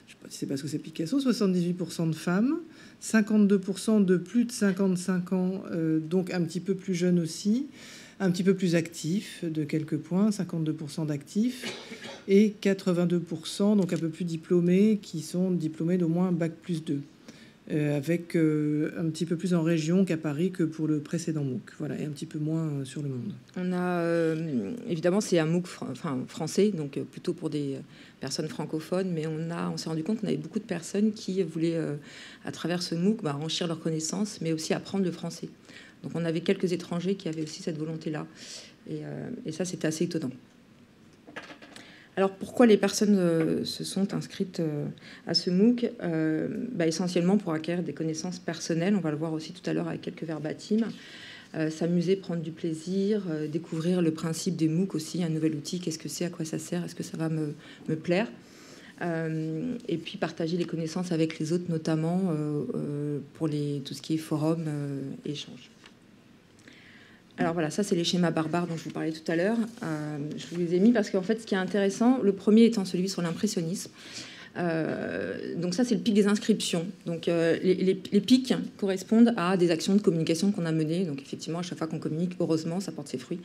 Je ne sais pas si c'est parce que c'est Picasso. 78% de femmes, 52% de plus de 55 ans, donc un petit peu plus jeunes aussi, un petit peu plus actifs de quelques points, 52% d'actifs, et 82%, donc un peu plus diplômés, qui sont diplômés d'au moins Bac plus 2. Avec un petit peu plus en région qu'à Paris que pour le précédent MOOC. Voilà, et un petit peu moins sur le monde. On a, évidemment, c'est un MOOC français, donc plutôt pour des personnes francophones, mais on s'est rendu compte qu'on avait beaucoup de personnes qui voulaient, à travers ce MOOC, enrichir leurs connaissances, mais aussi apprendre le français. Donc on avait quelques étrangers qui avaient aussi cette volonté-là. Et ça, c'était assez étonnant. Alors, pourquoi les personnes se sont inscrites à ce MOOC ? Essentiellement pour acquérir des connaissances personnelles. On va le voir aussi tout à l'heure avec quelques verbatims. S'amuser, prendre du plaisir, découvrir le principe des MOOC aussi, un nouvel outil. Qu'est-ce que c'est ? À quoi ça sert ? Est-ce que ça va me plaire ? Et puis partager les connaissances avec les autres, notamment pour tout ce qui est forum et échange. Alors voilà, ça c'est les schémas barbares dont je vous parlais tout à l'heure. Je vous les ai mis parce qu'en fait, ce qui est intéressant, le premier étant celui sur l'impressionnisme. Donc ça, c'est le pic des inscriptions. Donc les pics correspondent à des actions de communication qu'on a menées. Donc effectivement, à chaque fois qu'on communique, heureusement, ça porte ses fruits.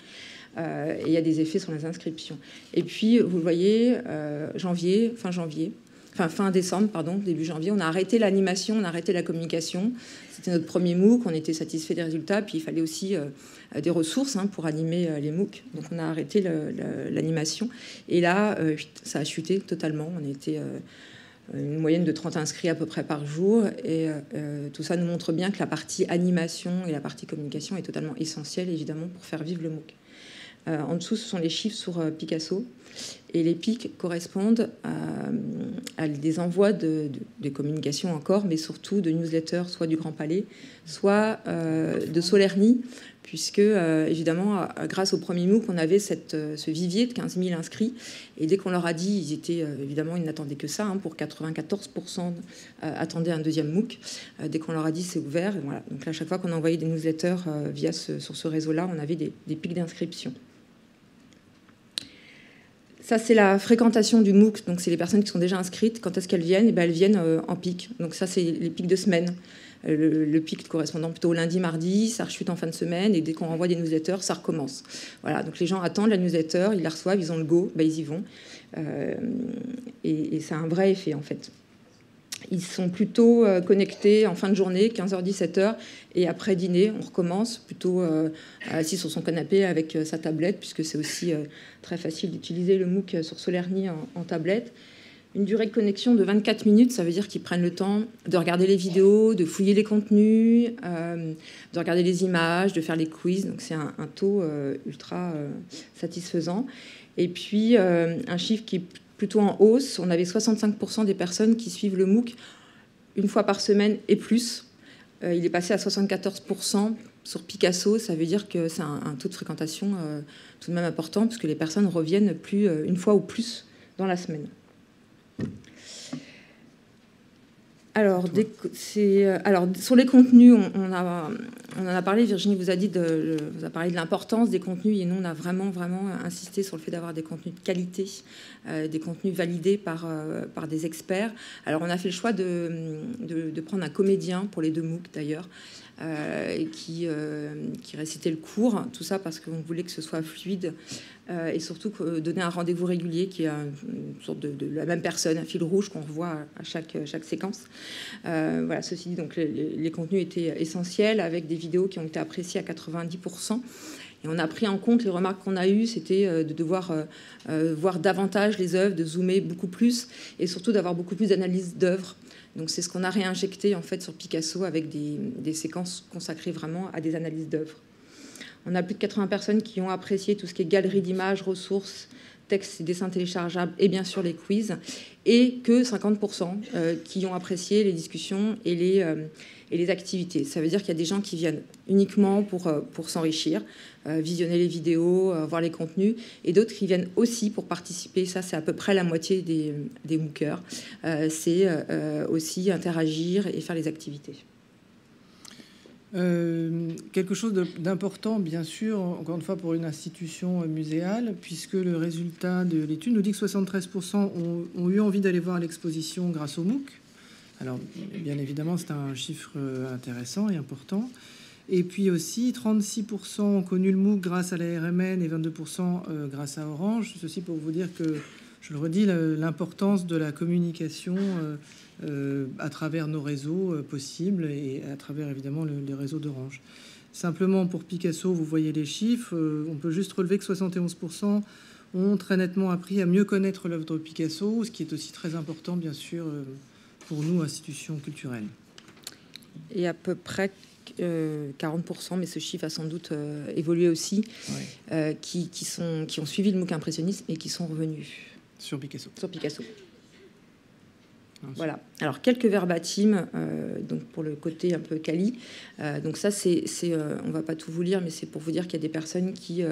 Et il y a des effets sur les inscriptions. Et puis, vous le voyez, fin décembre, début janvier, on a arrêté l'animation, on a arrêté la communication. C'était notre premier MOOC, on était satisfait des résultats, puis il fallait aussi des ressources pour animer les MOOC. Donc on a arrêté l'animation. Et là, ça a chuté totalement. On était une moyenne de 30 inscrits à peu près par jour. Et tout ça nous montre bien que la partie animation et la partie communication est totalement essentielle, évidemment, pour faire vivre le MOOC. En dessous, ce sont les chiffres sur Picasso. Et les pics correspondent à des envois de communication encore, mais surtout de newsletters, soit du Grand Palais, soit de Solerny, puisque, évidemment, grâce au premier MOOC, on avait ce vivier de 15 000 inscrits. Et dès qu'on leur a dit, ils étaient, évidemment, ils n'attendaient que ça, pour 94% attendaient un deuxième MOOC. Dès qu'on leur a dit, c'est ouvert. Et voilà. Donc, à chaque fois qu'on envoyait des newsletters sur ce réseau-là, on avait des pics d'inscription. Ça, c'est la fréquentation du MOOC. Donc, c'est les personnes qui sont déjà inscrites. Quand est-ce qu'elles viennent? Et bien, elles viennent en pic. Donc, ça, c'est les pics de semaine. Le pic correspondant plutôt au lundi, mardi, ça rechute en fin de semaine. Et dès qu'on renvoie des newsletters, ça recommence. Voilà. Donc, les gens attendent la newsletter, ils la reçoivent, ils ont le go, ben, ils y vont. Et c'est un vrai effet, en fait. Ils sont plutôt connectés en fin de journée, 15h, 17h, et après dîner, on recommence plutôt assis sur son canapé avec sa tablette, puisque c'est aussi très facile d'utiliser le MOOC sur Solerny en tablette. Une durée de connexion de 24 minutes, ça veut dire qu'ils prennent le temps de regarder les vidéos, de fouiller les contenus, de regarder les images, de faire les quiz. Donc c'est un taux ultra satisfaisant. Et puis un chiffre qui est plutôt en hausse. On avait 65% des personnes qui suivent le MOOC une fois par semaine et plus. Il est passé à 74% sur Picasso. Ça veut dire que c'est un taux de fréquentation tout de même important, puisque les personnes reviennent plus une fois ou plus dans la semaine. Alors, sur les contenus, on en a parlé. Virginie vous a parlé de l'importance des contenus, et nous, on a vraiment insisté sur le fait d'avoir des contenus de qualité, des contenus validés par des experts. Alors, on a fait le choix de prendre un comédien pour les deux MOOC, d'ailleurs, qui récitait le cours, tout ça parce qu'on voulait que ce soit fluide, et surtout donner un rendez-vous régulier qui est une sorte de la même personne, un fil rouge qu'on revoit à chaque séquence. Voilà, ceci dit, donc les contenus étaient essentiels, avec des vidéos qui ont été appréciées à 90%. Et on a pris en compte les remarques qu'on a eues, c'était de devoir voir davantage les œuvres, de zoomer beaucoup plus, et surtout d'avoir beaucoup plus d'analyse d'œuvres. Donc c'est ce qu'on a réinjecté en fait sur Picasso, avec des séquences consacrées vraiment à des analyses d'œuvres. On a plus de 80 personnes qui ont apprécié tout ce qui est galerie d'images, ressources, textes et dessins téléchargeables, et bien sûr les quiz, et que 50% qui ont apprécié les discussions et les activités. Ça veut dire qu'il y a des gens qui viennent uniquement pour s'enrichir, visionner les vidéos, voir les contenus, et d'autres qui viennent aussi pour participer. Ça, c'est à peu près la moitié des MOOCers. C'est aussi interagir et faire les activités. Quelque chose d'important, bien sûr, encore une fois pour une institution muséale, puisque le résultat de l'étude nous dit que 73% ont eu envie d'aller voir l'exposition grâce au MOOC. Alors, bien évidemment, c'est un chiffre intéressant et important. Et puis aussi, 36% ont connu le MOOC grâce à la RMN et 22% grâce à Orange. Ceci pour vous dire que, je le redis, l'importance de la communication à travers nos réseaux possibles, et à travers évidemment les réseaux d'Orange. Simplement pour Picasso, vous voyez les chiffres, on peut juste relever que 71% ont très nettement appris à mieux connaître l'œuvre de Picasso, ce qui est aussi très important bien sûr pour nous, institutions culturelles. Et à peu près 40%, mais ce chiffre a sans doute évolué aussi, oui. qui ont suivi le MOOC impressionnisme et qui sont revenus sur Picasso. Voilà. Alors quelques verbatim, donc pour le côté un peu quali. Donc ça, on va pas tout vous lire, mais c'est pour vous dire qu'il y a des personnes qui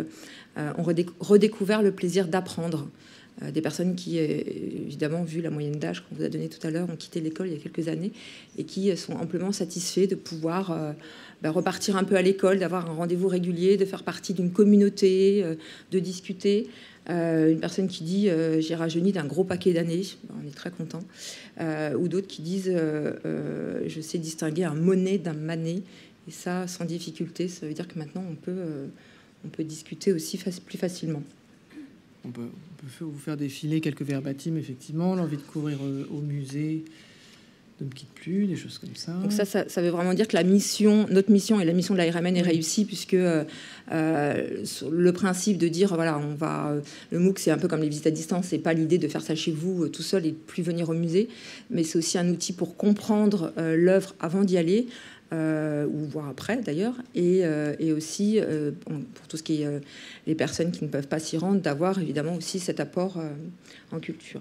ont redécouvert le plaisir d'apprendre. Des personnes qui, évidemment, vu la moyenne d'âge qu'on vous a donnée tout à l'heure, ont quitté l'école il y a quelques années et qui sont amplement satisfaits de pouvoir repartir un peu à l'école, d'avoir un rendez-vous régulier, de faire partie d'une communauté, de discuter. Une personne qui dit j'ai rajeuni d'un gros paquet d'années, on est très content, ou d'autres qui disent je sais distinguer un Monet d'un Manet, et ça sans difficulté. Ça veut dire que maintenant on peut discuter aussi plus facilement. On peut vous faire défiler quelques verbatim, effectivement, l'envie de courir au musée, ne me quitte plus, des choses comme ça. Donc ça veut vraiment dire que notre mission et la mission de la RMN est réussie, puisque le principe de dire, voilà, le MOOC, c'est un peu comme les visites à distance, c'est pas l'idée de faire ça chez vous tout seul et de plus venir au musée, mais c'est aussi un outil pour comprendre l'œuvre avant d'y aller, ou voir après d'ailleurs, et aussi pour tout ce qui est les personnes qui ne peuvent pas s'y rendre, d'avoir évidemment aussi cet apport en culture.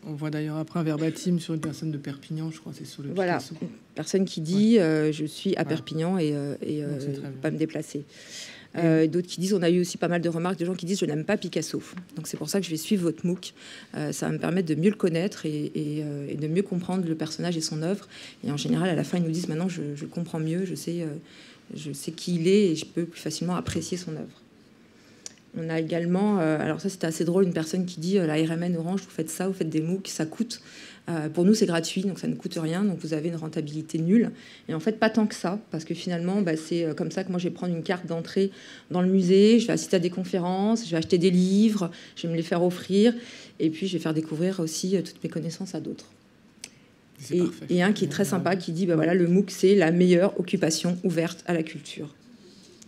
On voit d'ailleurs après un verbatim sur une personne de Perpignan, je crois, c'est sur le voilà, Picasso. Une personne qui dit je suis à Perpignan et pas me déplacer. D'autres qui disent, on a eu aussi pas mal de remarques de gens qui disent je n'aime pas Picasso, donc c'est pour ça que je vais suivre votre MOOC, ça va me permettre de mieux le connaître et de mieux comprendre le personnage et son œuvre, et en général à la fin ils nous disent maintenant je comprends mieux, je sais qui il est et je peux plus facilement apprécier son œuvre. On a également, alors ça c'était assez drôle, une personne qui dit la RMN Orange, vous faites ça, vous faites des MOOC, ça coûte. Pour nous, c'est gratuit, donc ça ne coûte rien, donc vous avez une rentabilité nulle. Et en fait, pas tant que ça, parce que finalement, c'est comme ça que moi, je vais prendre une carte d'entrée dans le musée, je vais assister à des conférences, je vais acheter des livres, je vais me les faire offrir, et puis je vais faire découvrir aussi toutes mes connaissances à d'autres. Et un qui est très sympa, qui dit, voilà, le MOOC, c'est la meilleure occupation ouverte à la culture.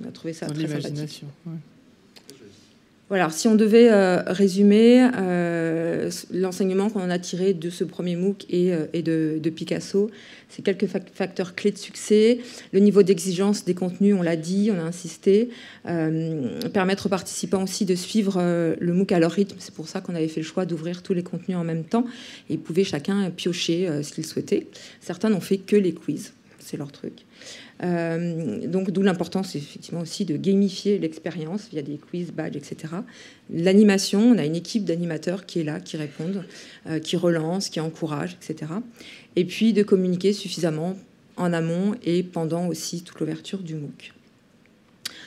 On a trouvé ça très sympathique. Ouais. Voilà, si on devait résumer l'enseignement qu'on en a tiré de ce premier MOOC et de Picasso, c'est quelques facteurs clés de succès. Le niveau d'exigence des contenus, on l'a dit, on a insisté. Permettre aux participants aussi de suivre le MOOC à leur rythme. C'est pour ça qu'on avait fait le choix d'ouvrir tous les contenus en même temps. Et ils pouvaient chacun piocher ce qu'ils souhaitaient. Certains n'ont fait que les quiz, c'est leur truc. Donc d'où l'importance effectivement aussi de gamifier l'expérience via des quiz, badges, etc. L'animation, on a une équipe d'animateurs qui est là, qui répondent, qui relancent, qui encouragent, etc. Et puis de communiquer suffisamment en amont et pendant aussi toute l'ouverture du MOOC.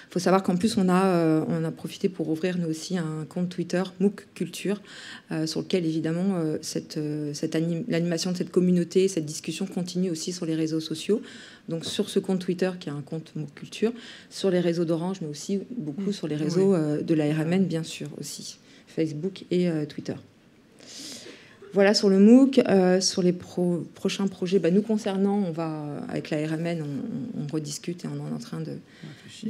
Il faut savoir qu'en plus, on a profité pour ouvrir nous aussi un compte Twitter, MOOC Culture, sur lequel évidemment l'animation de cette communauté, cette discussion continue aussi sur les réseaux sociaux. Donc sur ce compte Twitter, qui est un compte MOOC Culture, sur les réseaux d'Orange, mais aussi beaucoup sur les réseaux de la RMN, bien sûr, aussi, Facebook et Twitter. Voilà sur le MOOC. Sur les prochains projets, nous concernant, on va, avec la RMN, on rediscute et on est en train de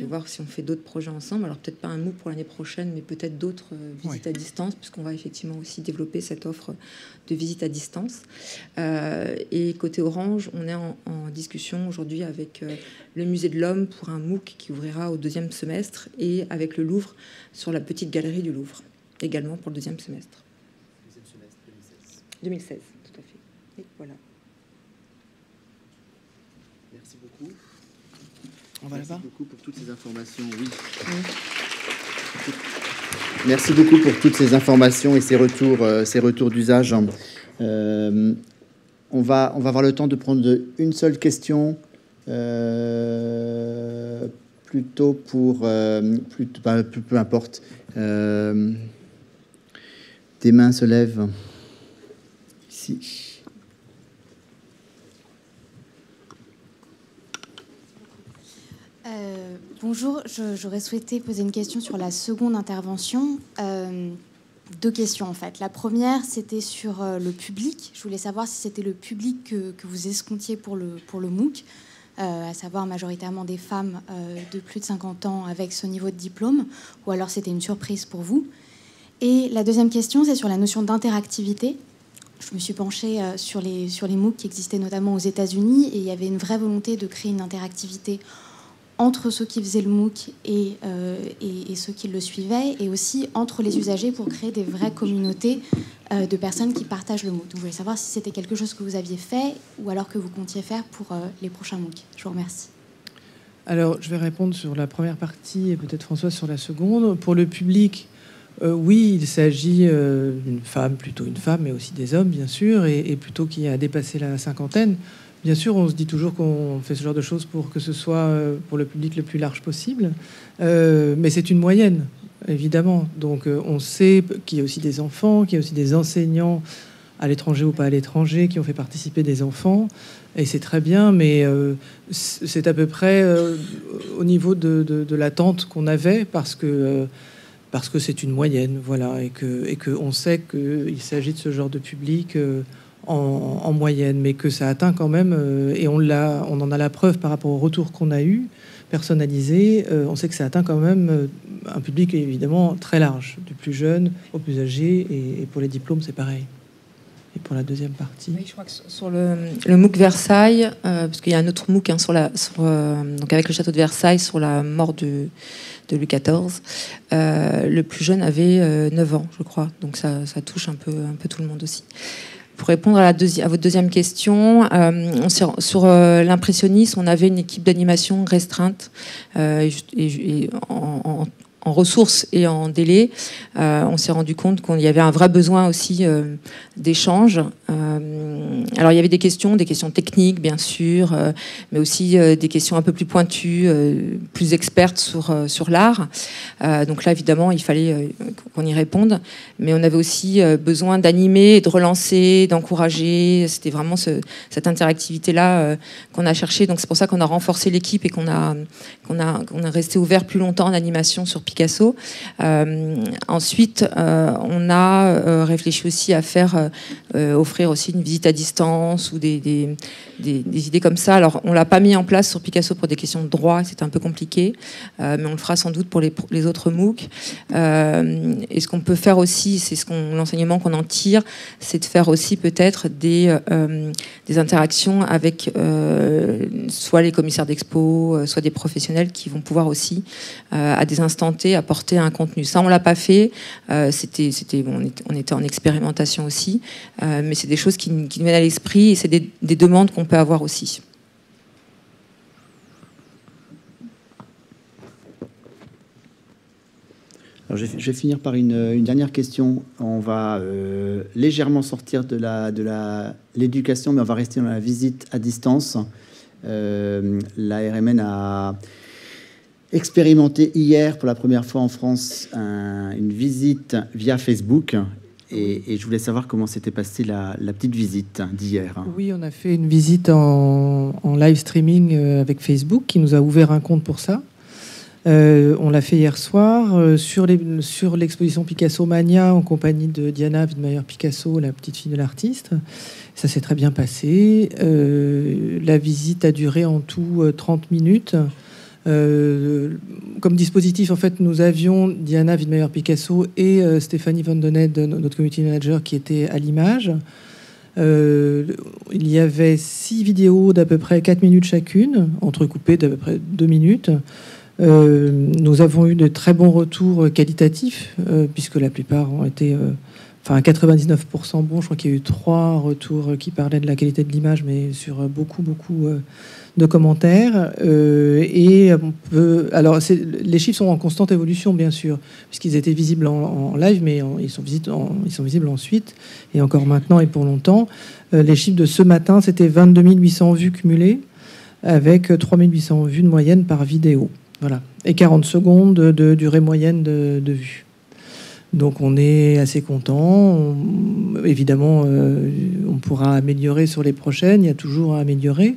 voir si on fait d'autres projets ensemble. Alors peut-être pas un MOOC pour l'année prochaine, mais peut-être d'autres visites à distance, puisqu'on va effectivement aussi développer cette offre de visite à distance. Et côté Orange, on est en discussion aujourd'hui avec le Musée de l'Homme pour un MOOC qui ouvrira au 2e semestre, et avec le Louvre sur la petite galerie du Louvre, également pour le 2e semestre. 2016, tout à fait. Et voilà. Merci beaucoup. On va là-bas. Merci beaucoup pour toutes ces informations. Oui. Merci beaucoup pour toutes ces informations et ces retours d'usage. On va avoir le temps de prendre une seule question, plutôt pour peu importe. Des mains se lèvent. Bonjour, j'aurais souhaité poser une question sur la seconde intervention. 2 questions en fait. La première, c'était sur le public. Je voulais savoir si c'était le public que vous escomptiez pour le MOOC, à savoir majoritairement des femmes de plus de 50 ans avec ce niveau de diplôme, ou alors c'était une surprise pour vous. Et la deuxième question, c'est sur la notion d'interactivité. Je me suis penchée sur les MOOC qui existaient notamment aux États-Unis, et il y avait une vraie volonté de créer une interactivité entre ceux qui faisaient le MOOC et ceux qui le suivaient, et aussi entre les usagers pour créer des vraies communautés de personnes qui partagent le MOOC. Donc je voulais savoir si c'était quelque chose que vous aviez fait ou alors que vous comptiez faire pour les prochains MOOC. Je vous remercie. Alors, je vais répondre sur la première partie et peut-être Françoise sur la seconde. Pour le public, oui, il s'agit d'une femme, plutôt une femme, mais aussi des hommes, bien sûr, et plutôt qui a dépassé la cinquantaine. Bien sûr, on se dit toujours qu'on fait ce genre de choses pour que ce soit pour le public le plus large possible, mais c'est une moyenne, évidemment. Donc on sait qu'il y a aussi des enfants, qu'il y a aussi des enseignants à l'étranger ou pas à l'étranger qui ont fait participer des enfants, et c'est très bien, mais c'est à peu près au niveau de l'attente qu'on avait, parce que c'est une moyenne, voilà, et que on sait qu'il s'agit de ce genre de public en moyenne, mais que ça atteint quand même, et on en a la preuve par rapport au retour qu'on a eu, personnalisé, on sait que ça atteint quand même un public évidemment très large, du plus jeune au plus âgé, et pour les diplômes c'est pareil. Et pour la deuxième partie, oui, je crois que sur le MOOC Versailles, parce qu'il y a un autre MOOC donc avec le château de Versailles sur la mort de Louis XIV, le plus jeune avait 9 ans, je crois, donc ça touche un peu tout le monde aussi. Pour répondre à votre deuxième question, sur l'impressionnisme, on avait une équipe d'animation restreinte en ressources et en délai. On s'est rendu compte qu'il y avait un vrai besoin aussi d'échanges. Alors il y avait des questions techniques bien sûr, mais aussi des questions un peu plus pointues, plus expertes sur l'art. Donc là évidemment il fallait qu'on y réponde, mais on avait aussi besoin d'animer, de relancer, d'encourager. C'était vraiment cette interactivité-là qu'on a cherché. Donc c'est pour ça qu'on a renforcé l'équipe et qu'on a resté ouvert plus longtemps en animation sur Picasso. Ensuite, on a réfléchi aussi à offrir aussi une visite à distance ou des idées comme ça. Alors, on l'a pas mis en place sur Picasso pour des questions de droit, c'était un peu compliqué, mais on le fera sans doute pour les autres MOOC. Et ce qu'on peut faire aussi, c'est l'enseignement qu'on en tire, c'est de faire aussi peut-être des interactions avec soit les commissaires d'expo, soit des professionnels qui vont pouvoir aussi, à des instants T, apporter un contenu. Ça, on l'a pas fait. On était en expérimentation aussi, mais c'est des choses qui nous viennent à l'esprit et c'est des demandes qu'on peut avoir aussi. Alors je vais finir par une dernière question. On va légèrement sortir de l'éducation, mais on va rester dans la visite à distance. La RMN a expérimenté hier pour la première fois en France une visite via Facebook. Et je voulais savoir comment s'était passée la petite visite d'hier. Oui, on a fait une visite en live streaming avec Facebook qui nous a ouvert un compte pour ça. On l'a fait hier soir sur l'exposition Picasso Mania en compagnie de Diana Widmeyer-Picasso, la petite fille de l'artiste. Ça s'est très bien passé. La visite a duré en tout 30 minutes. Comme dispositif, en fait, nous avions Diana Widmeyer-Picasso et Stéphanie Van Doned, notre community manager, qui était à l'image. Il y avait 6 vidéos d'à peu près 4 minutes chacune, entrecoupées d'à peu près 2 minutes. Nous avons eu de très bons retours qualitatifs, puisque la plupart ont été... Enfin, 99% bon. Je crois qu'il y a eu 3 retours qui parlaient de la qualité de l'image, mais sur beaucoup de commentaires. Et on peut... Alors, les chiffres sont en constante évolution, bien sûr, puisqu'ils étaient visibles en live, mais ils sont visibles ensuite, et encore maintenant et pour longtemps. Les chiffres de ce matin, c'était 22 800 vues cumulées, avec 3 800 vues de moyenne par vidéo. Voilà. Et 40 secondes de durée moyenne de vue. Donc on est assez content. Évidemment, on pourra améliorer sur les prochaines. Il y a toujours à améliorer.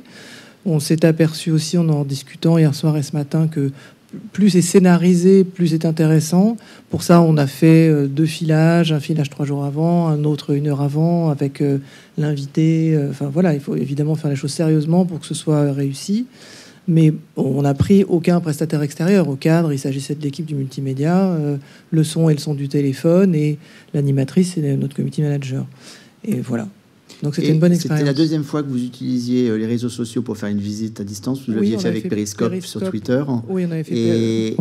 On s'est aperçu aussi, en discutant hier soir et ce matin, que plus c'est scénarisé, plus c'est intéressant. Pour ça, on a fait 2 filages, un filage 3 jours avant, un autre 1 heure avant, avec l'invité. Enfin voilà, il faut évidemment faire les choses sérieusement pour que ce soit réussi. Mais on n'a pris aucun prestataire extérieur. Au cadre, il s'agissait de l'équipe du multimédia, le son et le son du téléphone, et l'animatrice, c'est notre community manager. Et voilà. Donc c'était une bonne expérience. C'était la deuxième fois que vous utilisiez les réseaux sociaux pour faire une visite à distance. Vous l'aviez fait avec Periscope sur Twitter. Oui, on avait fait. Et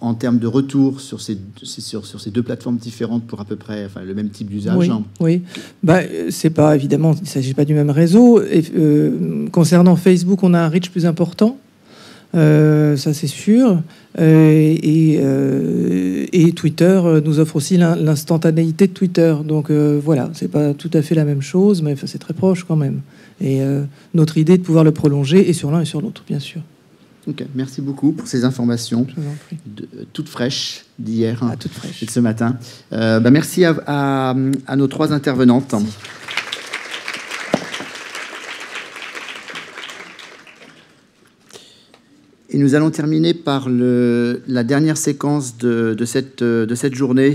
en termes de retour sur ces 2 plateformes différentes pour à peu près le même type d'usage. Oui. C'est pas évidemment, il ne s'agit pas du même réseau. Et, concernant Facebook, on a un reach plus important. Ça c'est sûr, et Twitter nous offre aussi l'instantanéité de Twitter, donc voilà, c'est pas tout à fait la même chose, mais c'est très proche quand même, et notre idée est de pouvoir le prolonger, et sur l'un et sur l'autre, bien sûr. Ok, merci beaucoup pour ces informations toutes fraîches d'hier et de ce matin. Merci à nos 3 intervenantes. Merci. Et nous allons terminer par la dernière séquence de cette journée,